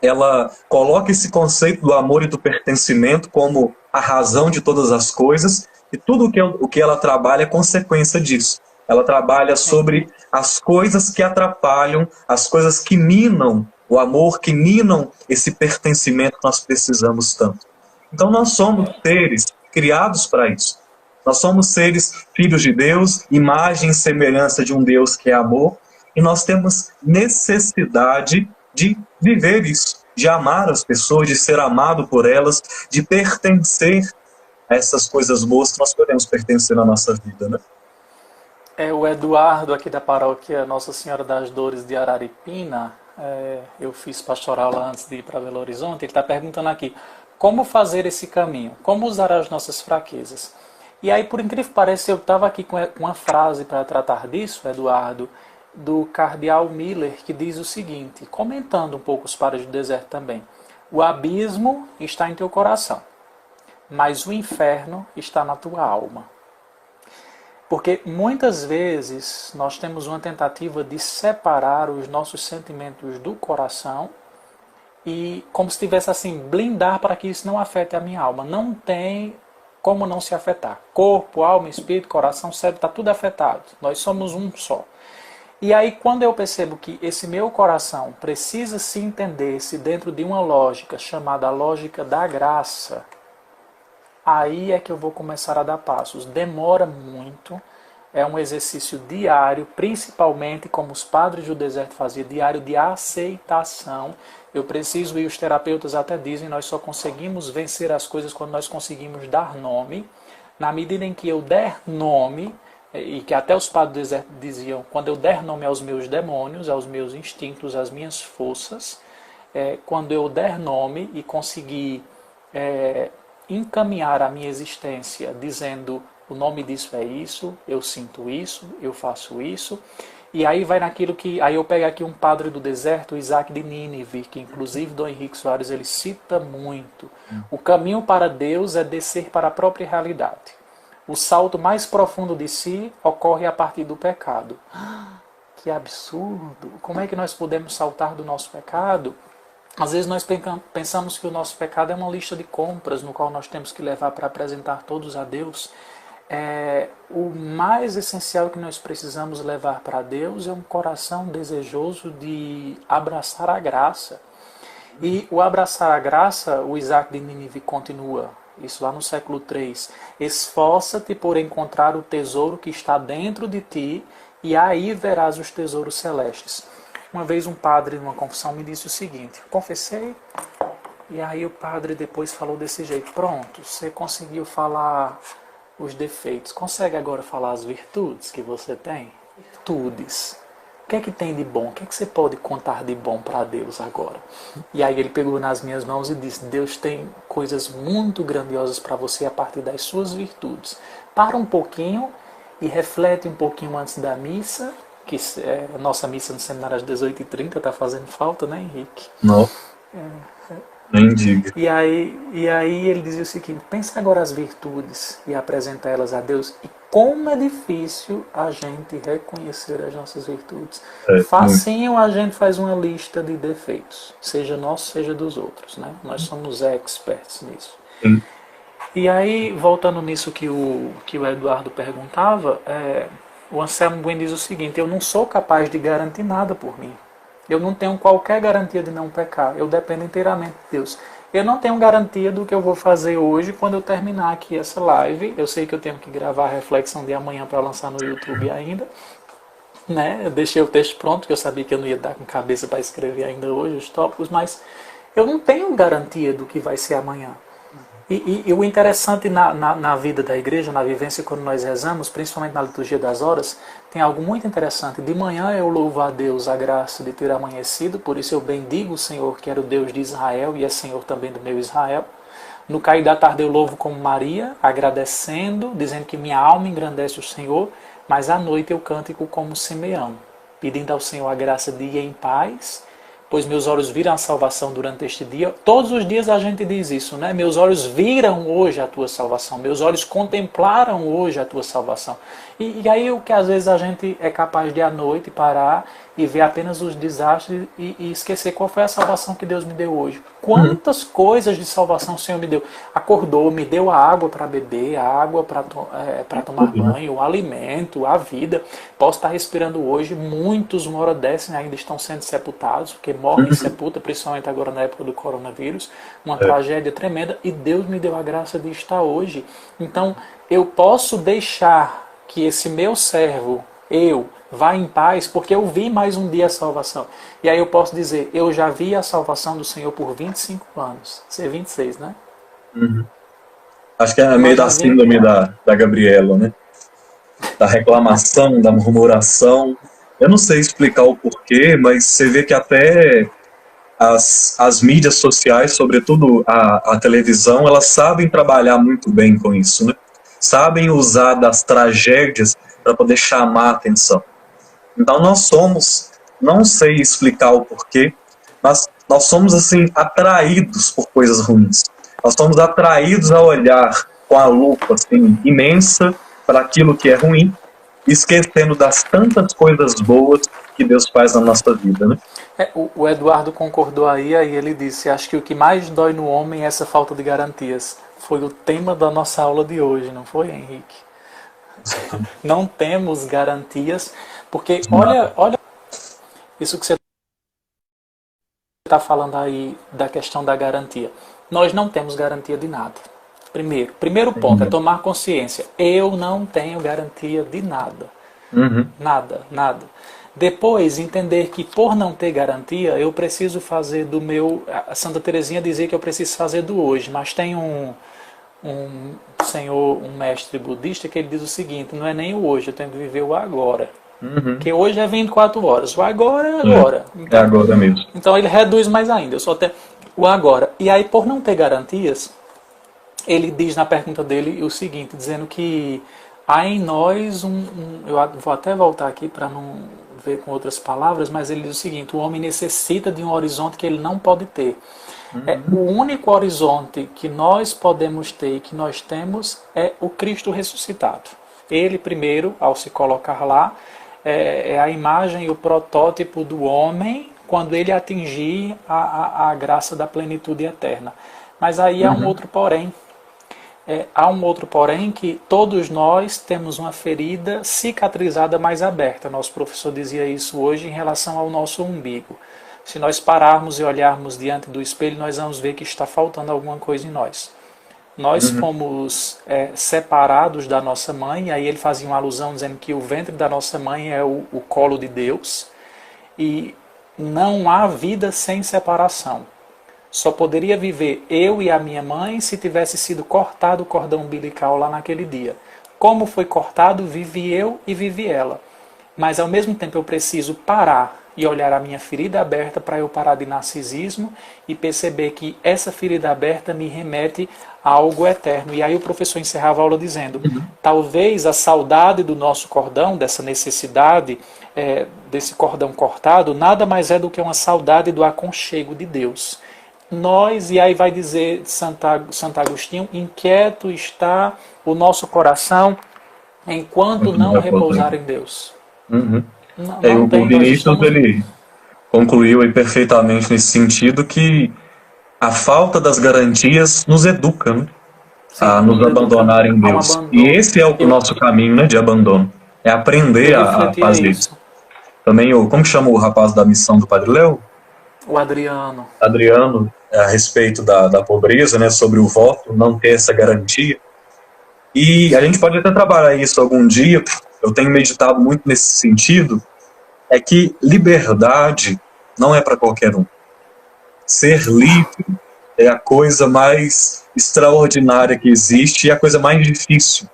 ela coloca esse conceito do amor e do pertencimento como a razão de todas as coisas, e tudo o que ela trabalha é consequência disso. Ela trabalha sobre as coisas que atrapalham, as coisas que minam o amor, que minam esse pertencimento que nós precisamos tanto. Então nós somos seres criados para isso. Nós somos seres filhos de Deus, imagem e semelhança de um Deus que é amor, e nós temos necessidade de viver isso, de amar as pessoas, de ser amado por elas, de pertencer a essas coisas boas que nós podemos pertencer na nossa vida, né? É o Eduardo aqui da paróquia Nossa Senhora das Dores de Araripina. Eu fiz pastoral lá antes de ir para Belo Horizonte. Ele está perguntando aqui, como fazer esse caminho? Como usar as nossas fraquezas? E aí, por incrível que pareça, eu estava aqui com uma frase para tratar disso, Eduardo, do cardeal Miller, que diz o seguinte, comentando um pouco os padres do deserto também. O abismo está em teu coração, mas o inferno está na tua alma. Porque muitas vezes nós temos uma tentativa de separar os nossos sentimentos do coração e como se tivesse assim, blindar para que isso não afete a minha alma. Não tem como não se afetar. Corpo, alma, espírito, coração, cérebro, está tudo afetado. Nós somos um só. E aí quando eu percebo que esse meu coração precisa se entender-se dentro de uma lógica chamada lógica da graça, aí é que eu vou começar a dar passos. Demora muito, é um exercício diário, principalmente como os padres do deserto faziam, diário de aceitação. Eu preciso, e os terapeutas até dizem, nós só conseguimos vencer as coisas quando nós conseguimos dar nome. Na medida em que eu der nome, e que até os padres do deserto diziam, quando eu der nome aos meus demônios, aos meus instintos, às minhas forças, quando eu der nome e conseguir encaminhar a minha existência dizendo o nome disso é isso, eu sinto isso, eu faço isso, e aí vai naquilo que, aí eu pego aqui um padre do deserto, Isaac de Nínive, que inclusive Dom Henrique Soares ele cita muito, o caminho para Deus é descer para a própria realidade, o salto mais profundo de si ocorre a partir do pecado. Que absurdo! Como é que nós podemos saltar do nosso pecado? Às vezes nós pensamos que o nosso pecado é uma lista de compras no qual nós temos que levar para apresentar todos a Deus. O mais essencial que nós precisamos levar para Deus é um coração desejoso de abraçar a graça. E o abraçar a graça, o Isaac de Nínive continua, isso lá no século III. Esforça-te por encontrar o tesouro que está dentro de ti e aí verás os tesouros celestes. Uma vez um padre numa confissão me disse o seguinte, confessei, e aí o padre depois falou desse jeito, pronto, você conseguiu falar os defeitos, consegue agora falar as virtudes que você tem? Virtudes. O que é que tem de bom? O que é que você pode contar de bom para Deus agora? E aí ele pegou nas minhas mãos e disse, Deus tem coisas muito grandiosas para você a partir das suas virtudes. Para um pouquinho e reflete um pouquinho antes da missa, que a nossa missa no seminário às 18h30 está fazendo falta, né, Henrique? Não, nem diga. E aí ele dizia o seguinte, pensa agora as virtudes e apresenta elas a Deus. E como é difícil a gente reconhecer as nossas virtudes. Facinho a gente faz uma lista de defeitos, seja nosso, seja dos outros, né? Nós somos experts nisso. Sim. E aí, voltando nisso que o Eduardo perguntava, o Anselmo Bueno diz o seguinte, eu não sou capaz de garantir nada por mim. Eu não tenho qualquer garantia de não pecar. Eu dependo inteiramente de Deus. Eu não tenho garantia do que eu vou fazer hoje quando eu terminar aqui essa live. Eu sei que eu tenho que gravar a reflexão de amanhã para lançar no YouTube ainda. Né? Eu deixei o texto pronto, que eu sabia que eu não ia dar com cabeça para escrever ainda hoje os tópicos, mas eu não tenho garantia do que vai ser amanhã. E o interessante na vida da igreja, na vivência quando nós rezamos, principalmente na liturgia das horas, tem algo muito interessante. De manhã eu louvo a Deus a graça de ter amanhecido, por isso eu bendigo o Senhor, que era o Deus de Israel e é Senhor também do meu Israel. No cair da tarde eu louvo como Maria, agradecendo, dizendo que minha alma engrandece o Senhor, mas à noite eu cântico como Simeão, pedindo ao Senhor a graça de ir em paz, pois meus olhos viram a salvação durante este dia. Todos os dias a gente diz isso, né? Meus olhos viram hoje a tua salvação, meus olhos contemplaram hoje a tua salvação. E aí o que às vezes a gente é capaz de à noite parar e ver apenas os desastres e esquecer qual foi a salvação que Deus me deu hoje. Quantas coisas de salvação o Senhor me deu. Acordou, me deu a água para beber, a água para tomar banho, o alimento, a vida. Posso estar respirando hoje, muitos uma hora dessa ainda estão sendo sepultados, porque morrem sepulta, principalmente agora na época do coronavírus, uma tragédia tremenda, e Deus me deu a graça de estar hoje. Então, eu posso deixar que esse meu servo, vá em paz, porque eu vi mais um dia a salvação. E aí eu posso dizer, eu já vi a salvação do Senhor por 25 anos. Isso é 26, né? Acho que é meio Nós da já vimos. síndrome da Gabriela, né? Da reclamação, da murmuração. Eu não sei explicar o porquê, mas você vê que até as mídias sociais, sobretudo a televisão, elas sabem trabalhar muito bem com isso, né? Sabem usar das tragédias para poder chamar a atenção. Então nós somos, não sei explicar o porquê, mas nós somos assim atraídos por coisas ruins. Nós somos atraídos a olhar com a lupa assim imensa para aquilo que é ruim, esquecendo das tantas coisas boas que Deus faz na nossa vida, né? O Eduardo concordou aí ele disse: acho que o que mais dói no homem é essa falta de garantias. Foi o tema da nossa aula de hoje, não foi, Henrique? Não temos garantias, porque olha isso que você está falando aí da questão da garantia. Nós não temos garantia de nada. Primeiro ponto é tomar consciência. Eu não tenho garantia de nada. Nada, nada. Depois, entender que por não ter garantia, eu preciso fazer do meu... A Santa Teresinha dizia que eu preciso fazer do hoje, mas tem um senhor, um mestre budista, que ele diz o seguinte: não é nem o hoje, eu tenho que viver o agora. Que hoje é 24 horas, o agora é agora. Então, é agora mesmo. Então ele reduz mais ainda, eu só tenho o agora. E aí, por não ter garantias, ele diz na pergunta dele o seguinte, dizendo que há em nós eu vou até voltar aqui para não ver com outras palavras, mas ele diz o seguinte: o homem necessita de um horizonte que ele não pode ter. O único horizonte que nós podemos ter e que nós temos é o Cristo ressuscitado. Ele primeiro, ao se colocar lá, é a imagem e o protótipo do homem quando ele atingir a graça da plenitude eterna. Mas aí há um outro porém. Há um outro porém, que todos nós temos uma ferida cicatrizada mais aberta. Nosso professor dizia isso hoje em relação ao nosso umbigo. Se nós pararmos e olharmos diante do espelho, nós vamos ver que está faltando alguma coisa em nós. Nós fomos separados da nossa mãe, aí ele fazia uma alusão dizendo que o ventre da nossa mãe é o colo de Deus, e não há vida sem separação. Só poderia viver eu e a minha mãe se tivesse sido cortado o cordão umbilical lá naquele dia. Como foi cortado, vivi eu e vivi ela. Mas ao mesmo tempo eu preciso parar e olhar a minha ferida aberta para eu parar de narcisismo e perceber que essa ferida aberta me remete a algo eterno. E aí o professor encerrava a aula dizendo: talvez a saudade do nosso cordão, dessa necessidade desse cordão cortado, nada mais é do que uma saudade do aconchego de Deus. Nós, e aí vai dizer Santo Agostinho, inquieto está o nosso coração enquanto não repousar em Deus. O Vinícius, ele concluiu aí perfeitamente nesse sentido que a falta das garantias nos educa, né? Sim, a nos abandonar em Deus. E esse é o nosso caminho, né, de abandono. É aprender a fazer isso. Também, como que chama o rapaz da missão do Padre Léo? O Adriano. Adriano, a respeito da pobreza, né, sobre o voto, não ter essa garantia. E a gente pode até trabalhar isso algum dia. Eu tenho meditado muito nesse sentido, é que liberdade não é para qualquer um. Ser livre é a coisa mais extraordinária que existe e a coisa mais difícil.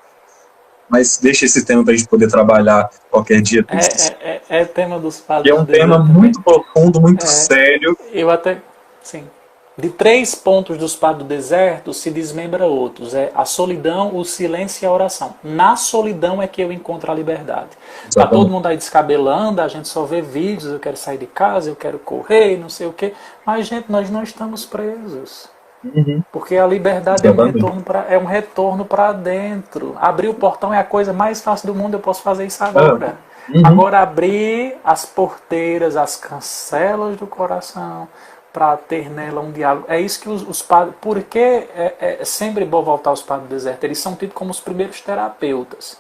Mas deixa esse tema para a gente poder trabalhar qualquer dia. É tema dos padres. É um tema muito profundo, muito sério. Eu até, sim. De 3 pontos dos padres do deserto se desmembra outros. É a solidão, o silêncio e a oração. Na solidão é que eu encontro a liberdade. Está todo mundo aí descabelando, a gente só vê vídeos, eu quero sair de casa, eu quero correr, não sei o quê. Mas, gente, nós não estamos presos. Porque a liberdade é um retorno para dentro. Abrir o portão é a coisa mais fácil do mundo, eu posso fazer isso agora. Agora, abrir as porteiras, as cancelas do coração, para ter nela um diálogo. É isso que os padres... Por que é sempre bom voltar aos padres do deserto? Eles são tidos como os primeiros terapeutas.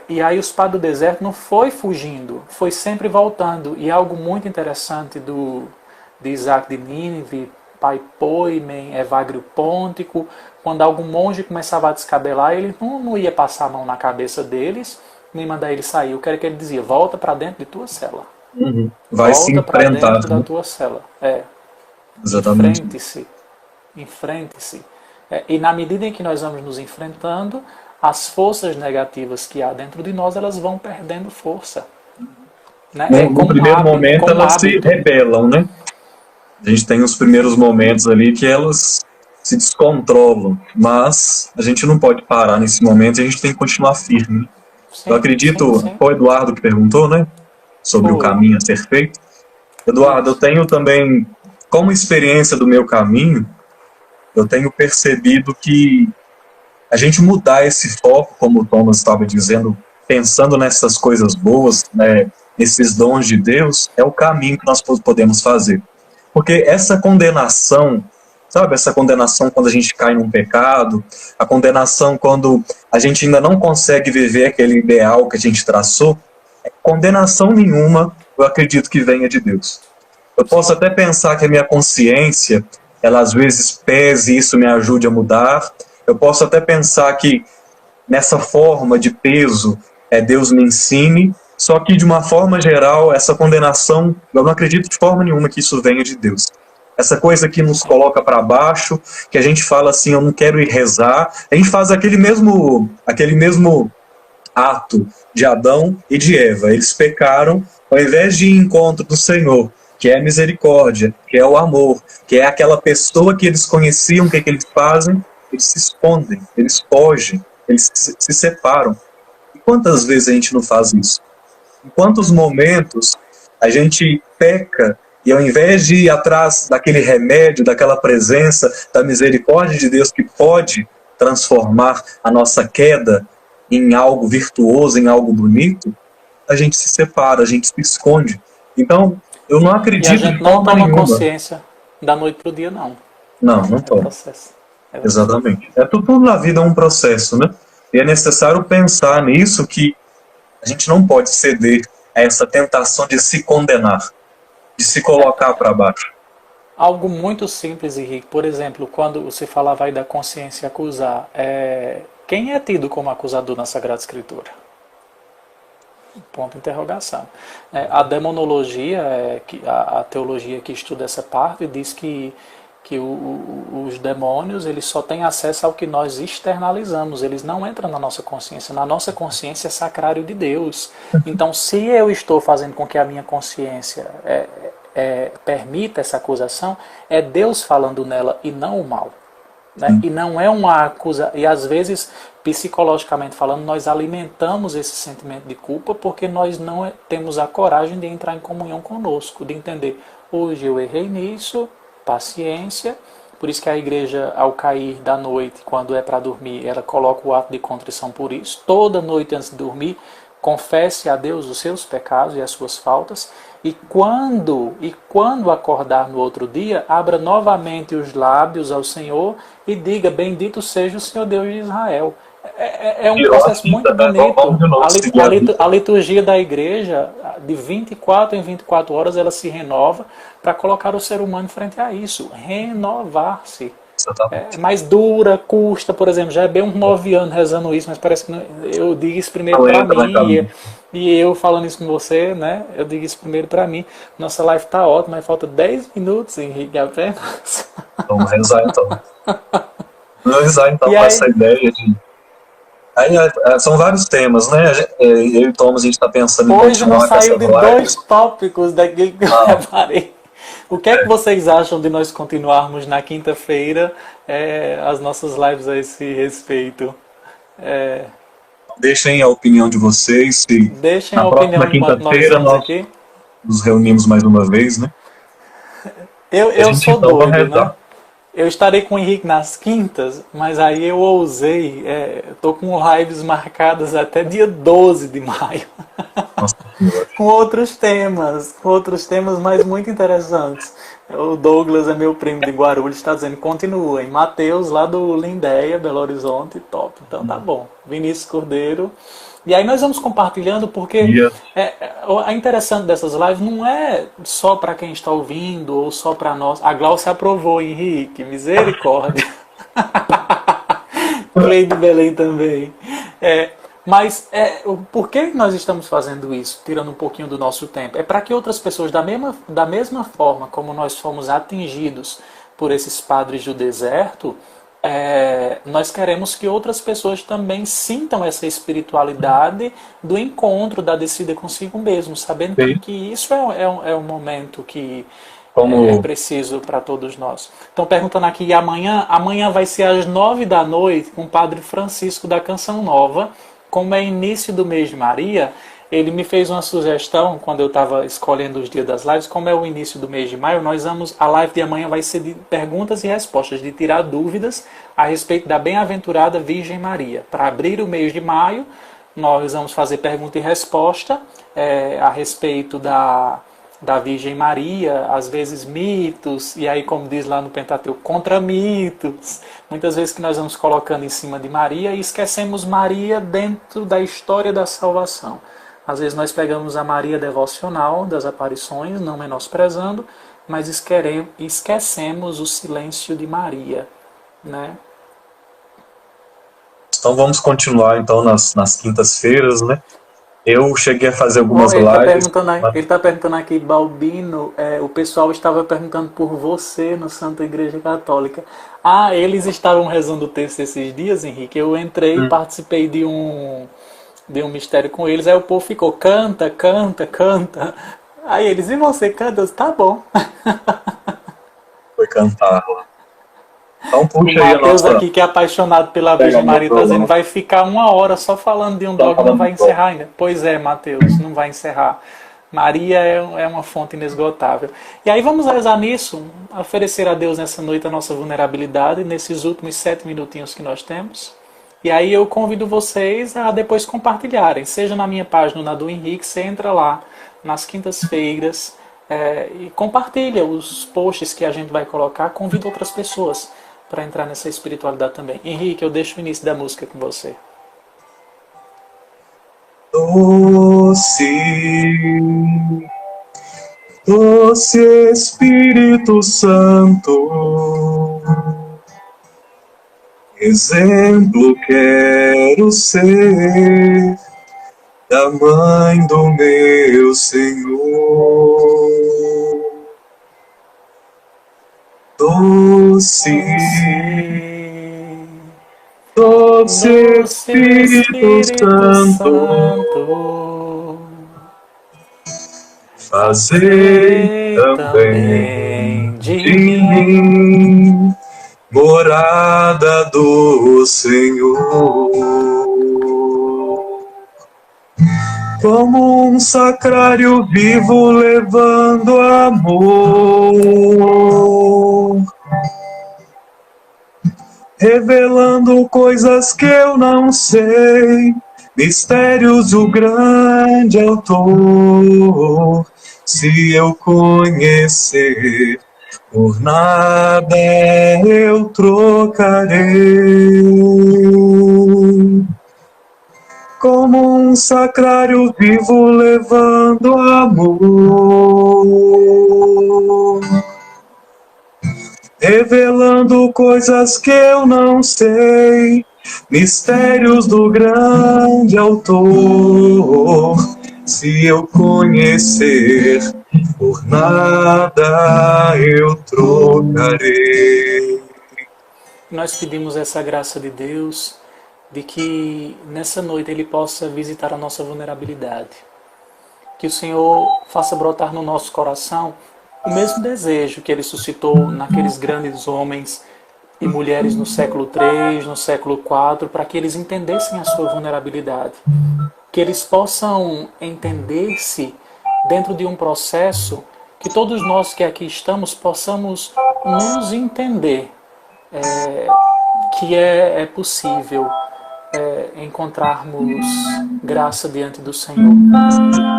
E aí os padres do deserto não foi fugindo, foi sempre voltando. E algo muito interessante de Isaac de Nínive, Pai Poimen, Evagrio Pôntico, quando algum monge começava a descabelar, ele não ia passar a mão na cabeça deles, nem mandar ele sair. O que era que ele dizia? Volta para dentro de tua cela. Vai se enfrentar, dentro da tua cela. Exatamente. Enfrente-se. E na medida em que nós vamos nos enfrentando, as forças negativas que há dentro de nós, elas vão perdendo força. Né? No primeiro momento elas se rebelam, né? A gente tem os primeiros momentos ali que elas se descontrolam, mas a gente não pode parar nesse momento e a gente tem que continuar firme. Sim, Eu acredito, sim. foi o Eduardo que perguntou, né? Sobre o caminho a ser feito. Eduardo, eu tenho também, como experiência do meu caminho, eu tenho percebido que a gente mudar esse foco, como o Thomas estava dizendo, pensando nessas coisas boas, né, nesses dons de Deus, é o caminho que nós podemos fazer. Porque essa condenação, sabe, essa condenação quando a gente cai num pecado, a condenação quando a gente ainda não consegue viver aquele ideal que a gente traçou, condenação nenhuma, eu acredito que venha de Deus. Eu posso até pensar que a minha consciência, ela às vezes pese e isso me ajude a mudar. Eu posso até pensar que nessa forma de peso, Deus me ensine, só que de uma forma geral, essa condenação, eu não acredito de forma nenhuma que isso venha de Deus. Essa coisa que nos coloca para baixo, que a gente fala assim, eu não quero ir rezar, a gente faz aquele mesmo ato de Adão e de Eva. Eles pecaram, ao invés de ir em encontro do Senhor, que é a misericórdia, que é o amor, que é aquela pessoa que eles conheciam, o que eles fazem? Eles se escondem, eles fogem, eles se separam. E quantas vezes a gente não faz isso? Em quantos momentos a gente peca e ao invés de ir atrás daquele remédio, daquela presença, da misericórdia de Deus que pode transformar a nossa queda em algo virtuoso, em algo bonito, a gente se separa, a gente se esconde. Então, eu não acredito e a gente não toma consciência da noite para o dia, não. Não toma. Processo. Exatamente. Tudo na vida é um processo, né? E é necessário pensar nisso, que a gente não pode ceder a essa tentação de se condenar, de se colocar para baixo. Algo muito simples, Henrique. Por exemplo, quando você falava aí da consciência acusar, quem é tido como acusador na Sagrada Escritura? Ponto de interrogação. A demonologia, a teologia que estuda essa parte, diz que os demônios, eles só têm acesso ao que nós externalizamos, eles não entram na nossa consciência. Na nossa consciência é sacrário de Deus. Então, se eu estou fazendo com que a minha consciência permita essa acusação, é Deus falando nela e não o mal. Né? E não é uma acusação. E às vezes, psicologicamente falando, nós alimentamos esse sentimento de culpa porque nós não temos a coragem de entrar em comunhão conosco, de entender, hoje eu errei nisso, paciência. Por isso que a igreja, ao cair da noite, quando é para dormir, ela coloca o ato de contrição por isso. Toda noite antes de dormir, confesse a Deus os seus pecados e as suas faltas. E quando acordar no outro dia, abra novamente os lábios ao Senhor e diga, bendito seja o Senhor Deus de Israel. É um processo muito bonito. A liturgia da igreja, de 24 em 24 horas, ela se renova para colocar o ser humano frente a isso. Renovar-se. Mais dura, custa, por exemplo, já é bem uns 9 anos rezando isso, mas parece que eu digo isso primeiro para mim, e eu falando isso com você, né? Eu digo isso primeiro para mim. Nossa live tá ótima, mas falta 10 minutos, Henrique, apenas. Vamos rezar então. Vamos rezar então com essa ideia de... são vários temas, né? Eu e o Thomas, a gente está pensando em continuar hoje não saiu de dois tópicos daquele que eu preparei. O que é que vocês acham de nós continuarmos na quinta-feira as nossas lives a esse respeito? Deixem a opinião de vocês. Deixem a opinião na quinta-feira nós aqui nos reunimos mais uma vez, né? Eu sou doido, né? Eu estarei com o Henrique nas quintas, mas aí eu ousei, estou com lives marcadas até dia 12 de maio. Nossa, com outros temas, mas muito interessantes. O Douglas é meu primo de Guarulhos, está dizendo, continuem. Mateus, lá do Lindéia, Belo Horizonte, top. Então tá bom. Vinícius Cordeiro. E aí nós vamos compartilhando, porque a interessante dessas lives não é só para quem está ouvindo ou só para nós. A Glaucia aprovou, Henrique, misericórdia. Cleide Belém também. Mas por que nós estamos fazendo isso, tirando um pouquinho do nosso tempo? É para que outras pessoas, da mesma forma como nós fomos atingidos por esses padres do deserto, nós queremos que outras pessoas também sintam essa espiritualidade do encontro, da descida consigo mesmo, sabendo que isso é um momento que é preciso para todos nós. Então, perguntando aqui, amanhã vai ser às 9 da noite com o Padre Francisco da Canção Nova, como é início do mês de Maria. Ele me fez uma sugestão quando eu estava escolhendo os dias das lives. Como é o início do mês de maio, a live de amanhã vai ser de perguntas e respostas, de tirar dúvidas a respeito da bem-aventurada Virgem Maria. Para abrir o mês de maio, nós vamos fazer pergunta e resposta a respeito da Virgem Maria, às vezes mitos, e aí, como diz lá no Pentateuco, contra mitos. Muitas vezes que nós vamos colocando em cima de Maria e esquecemos Maria dentro da história da salvação. Às vezes nós pegamos a Maria devocional das aparições, não menosprezando, mas esquecemos o silêncio de Maria, né? Então vamos continuar então nas quintas-feiras, né? Eu cheguei a fazer algumas lives. Ele está perguntando aqui, Balbino, o pessoal estava perguntando por você no Santa Igreja Católica. Eles estavam rezando o texto esses dias, Henrique. Eu entrei e participei de um mistério com eles. Aí o povo ficou, canta, canta, canta. Aí eles, e você canta? Eu disse, tá bom. Foi cantar lá. Então puxa o aí Mateus aqui, que é apaixonado pela Virgem Maria, está dizendo, vai ficar 1 hora só falando de um dogma, não vai encerrar ainda. Pois é, Mateus, não vai encerrar. Maria é uma fonte inesgotável. E aí vamos rezar nisso, oferecer a Deus nessa noite a nossa vulnerabilidade, nesses últimos 7 minutinhos que nós temos. E aí eu convido vocês a depois compartilharem, seja na minha página ou na do Henrique, você entra lá nas quintas-feiras e compartilha os posts que a gente vai colocar, convida outras pessoas para entrar nessa espiritualidade também. Henrique, eu deixo o início da música com você. Doce Espírito Santo, exemplo quero ser da mãe do meu Senhor. Doce Espírito Santo, fazei também de mim morada do Senhor. Como um sacrário vivo levando amor, revelando coisas que eu não sei, mistérios do grande autor. Se eu conhecer, por nada eu trocarei. Como um sacrário vivo levando amor, revelando coisas que eu não sei, mistérios do grande autor. Se eu conhecer, por nada eu trocarei. Nós pedimos essa graça de Deus, de que nessa noite Ele possa visitar a nossa vulnerabilidade. Que o Senhor faça brotar no nosso coração o mesmo desejo que Ele suscitou naqueles grandes homens e mulheres no século III, no século IV, para que eles entendessem a sua vulnerabilidade. Que eles possam entender-se dentro de um processo que todos nós que aqui estamos possamos nos entender que é possível encontrarmos graça diante do Senhor.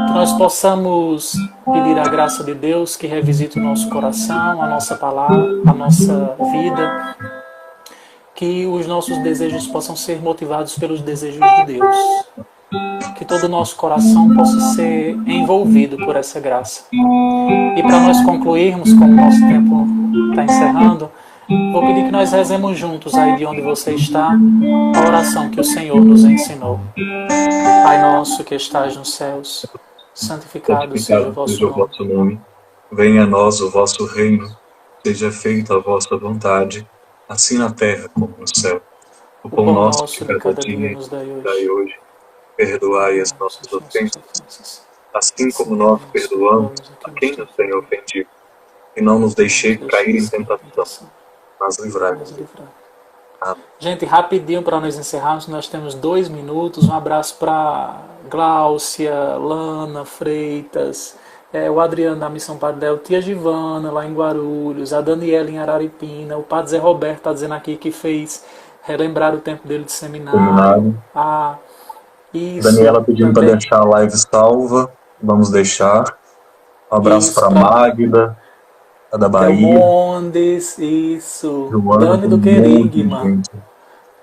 Que nós possamos pedir a graça de Deus que revisite o nosso coração, a nossa palavra, a nossa vida. Que os nossos desejos possam ser motivados pelos desejos de Deus. Que todo o nosso coração possa ser envolvido por essa graça. E para nós concluirmos, como o nosso tempo está encerrando, vou pedir que nós rezemos juntos aí de onde você está, a oração que o Senhor nos ensinou. Pai nosso que estás nos céus, santificado seja o vosso nome. Venha a nós o vosso reino, seja feita a vossa vontade, assim na terra como no céu. O O pão pão nosso de nosso de cada cada dia dia, nos dai dai hoje. hoje. Perdoai as Perdoai-nos nossas as nossas ofensas, ofensas, assim assim como nós como nós perdoamos perdoamos a a quem nos quem tem nos tem ofendido. ofendido. E não nos E não nos deixei cair em deixeis cair em tentação, tentação, mas mas livrai-nos. livrai. Amém. Gente, rapidinho para nós encerrarmos, nós temos 2 minutos. Um abraço para Gláucia, Lana Freitas, o Adriano da Missão Padre, tia Givana lá em Guarulhos, a Daniela em Araripina, o Padre Zé Roberto está dizendo aqui que fez relembrar o tempo dele de seminário. Terminado. Ah, isso Daniela pedindo para também. deixar a live salva. Vamos deixar. Um abraço Isso para para Magda, a da Bahia. Delmondes, isso. Joana, Dani tem do um monte de Querigma. gente.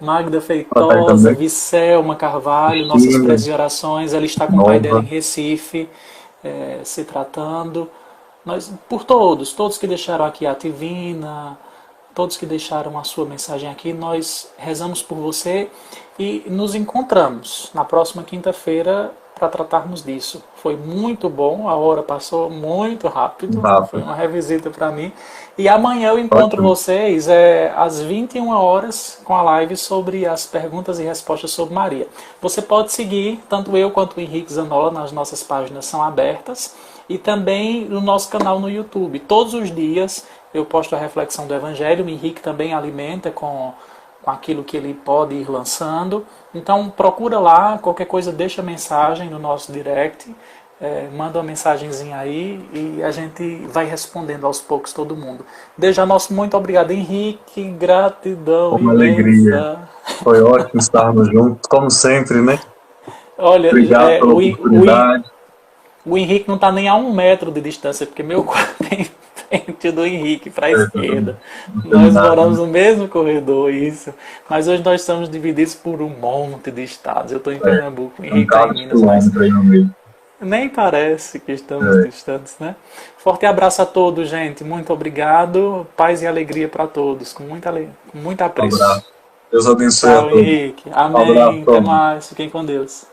Magda Ela tá aí Feitosa, também. Visselma Carvalho, nossas Cristina, preces e orações. Ela está com o pai dela em Nova. Recife, se tratando. Nós, por todos que deixaram aqui a Tivina, todos que deixaram a sua mensagem aqui, nós rezamos por você e nos encontramos na próxima quinta-feira para tratarmos disso. Foi muito bom, a hora passou muito rápido, foi Rafa. uma revisita para mim. E amanhã eu encontro Ótimo. vocês às 21 horas com a live sobre as perguntas e respostas sobre Maria. Você pode seguir, tanto eu quanto o Henrique Zanola, nas nossas páginas são abertas, e também no nosso canal no YouTube. Todos os dias eu posto a reflexão do Evangelho, o Henrique também alimenta com aquilo que ele pode ir lançando. Então procura lá, qualquer coisa deixa mensagem no nosso direct, manda uma mensagenzinha aí e a gente vai respondendo aos poucos todo mundo. Desde já nosso muito obrigado, Henrique, gratidão Uma alegria. imensa. Foi ótimo estarmos juntos, como sempre, né? Olha, Obrigado pela oportunidade. o Henrique não está nem a 1 metro de distância, porque meu quarto é em frente do Henrique para a esquerda. No Nós seminário, moramos né? no mesmo corredor, isso. Mas hoje nós estamos divididos por um monte de estados. Eu estou em Pernambuco, o Um Henrique está em carro de Minas, mas quilômetro aí no meio. nem parece que estamos É, distantes, né? Forte abraço a todos, gente. Muito obrigado. Paz e alegria para todos. Com muito um apreço. abraço. Deus abençoe a Tchau, todos. Henrique. Um abraço, Amém. Até Tom. mais. Fiquem com Deus.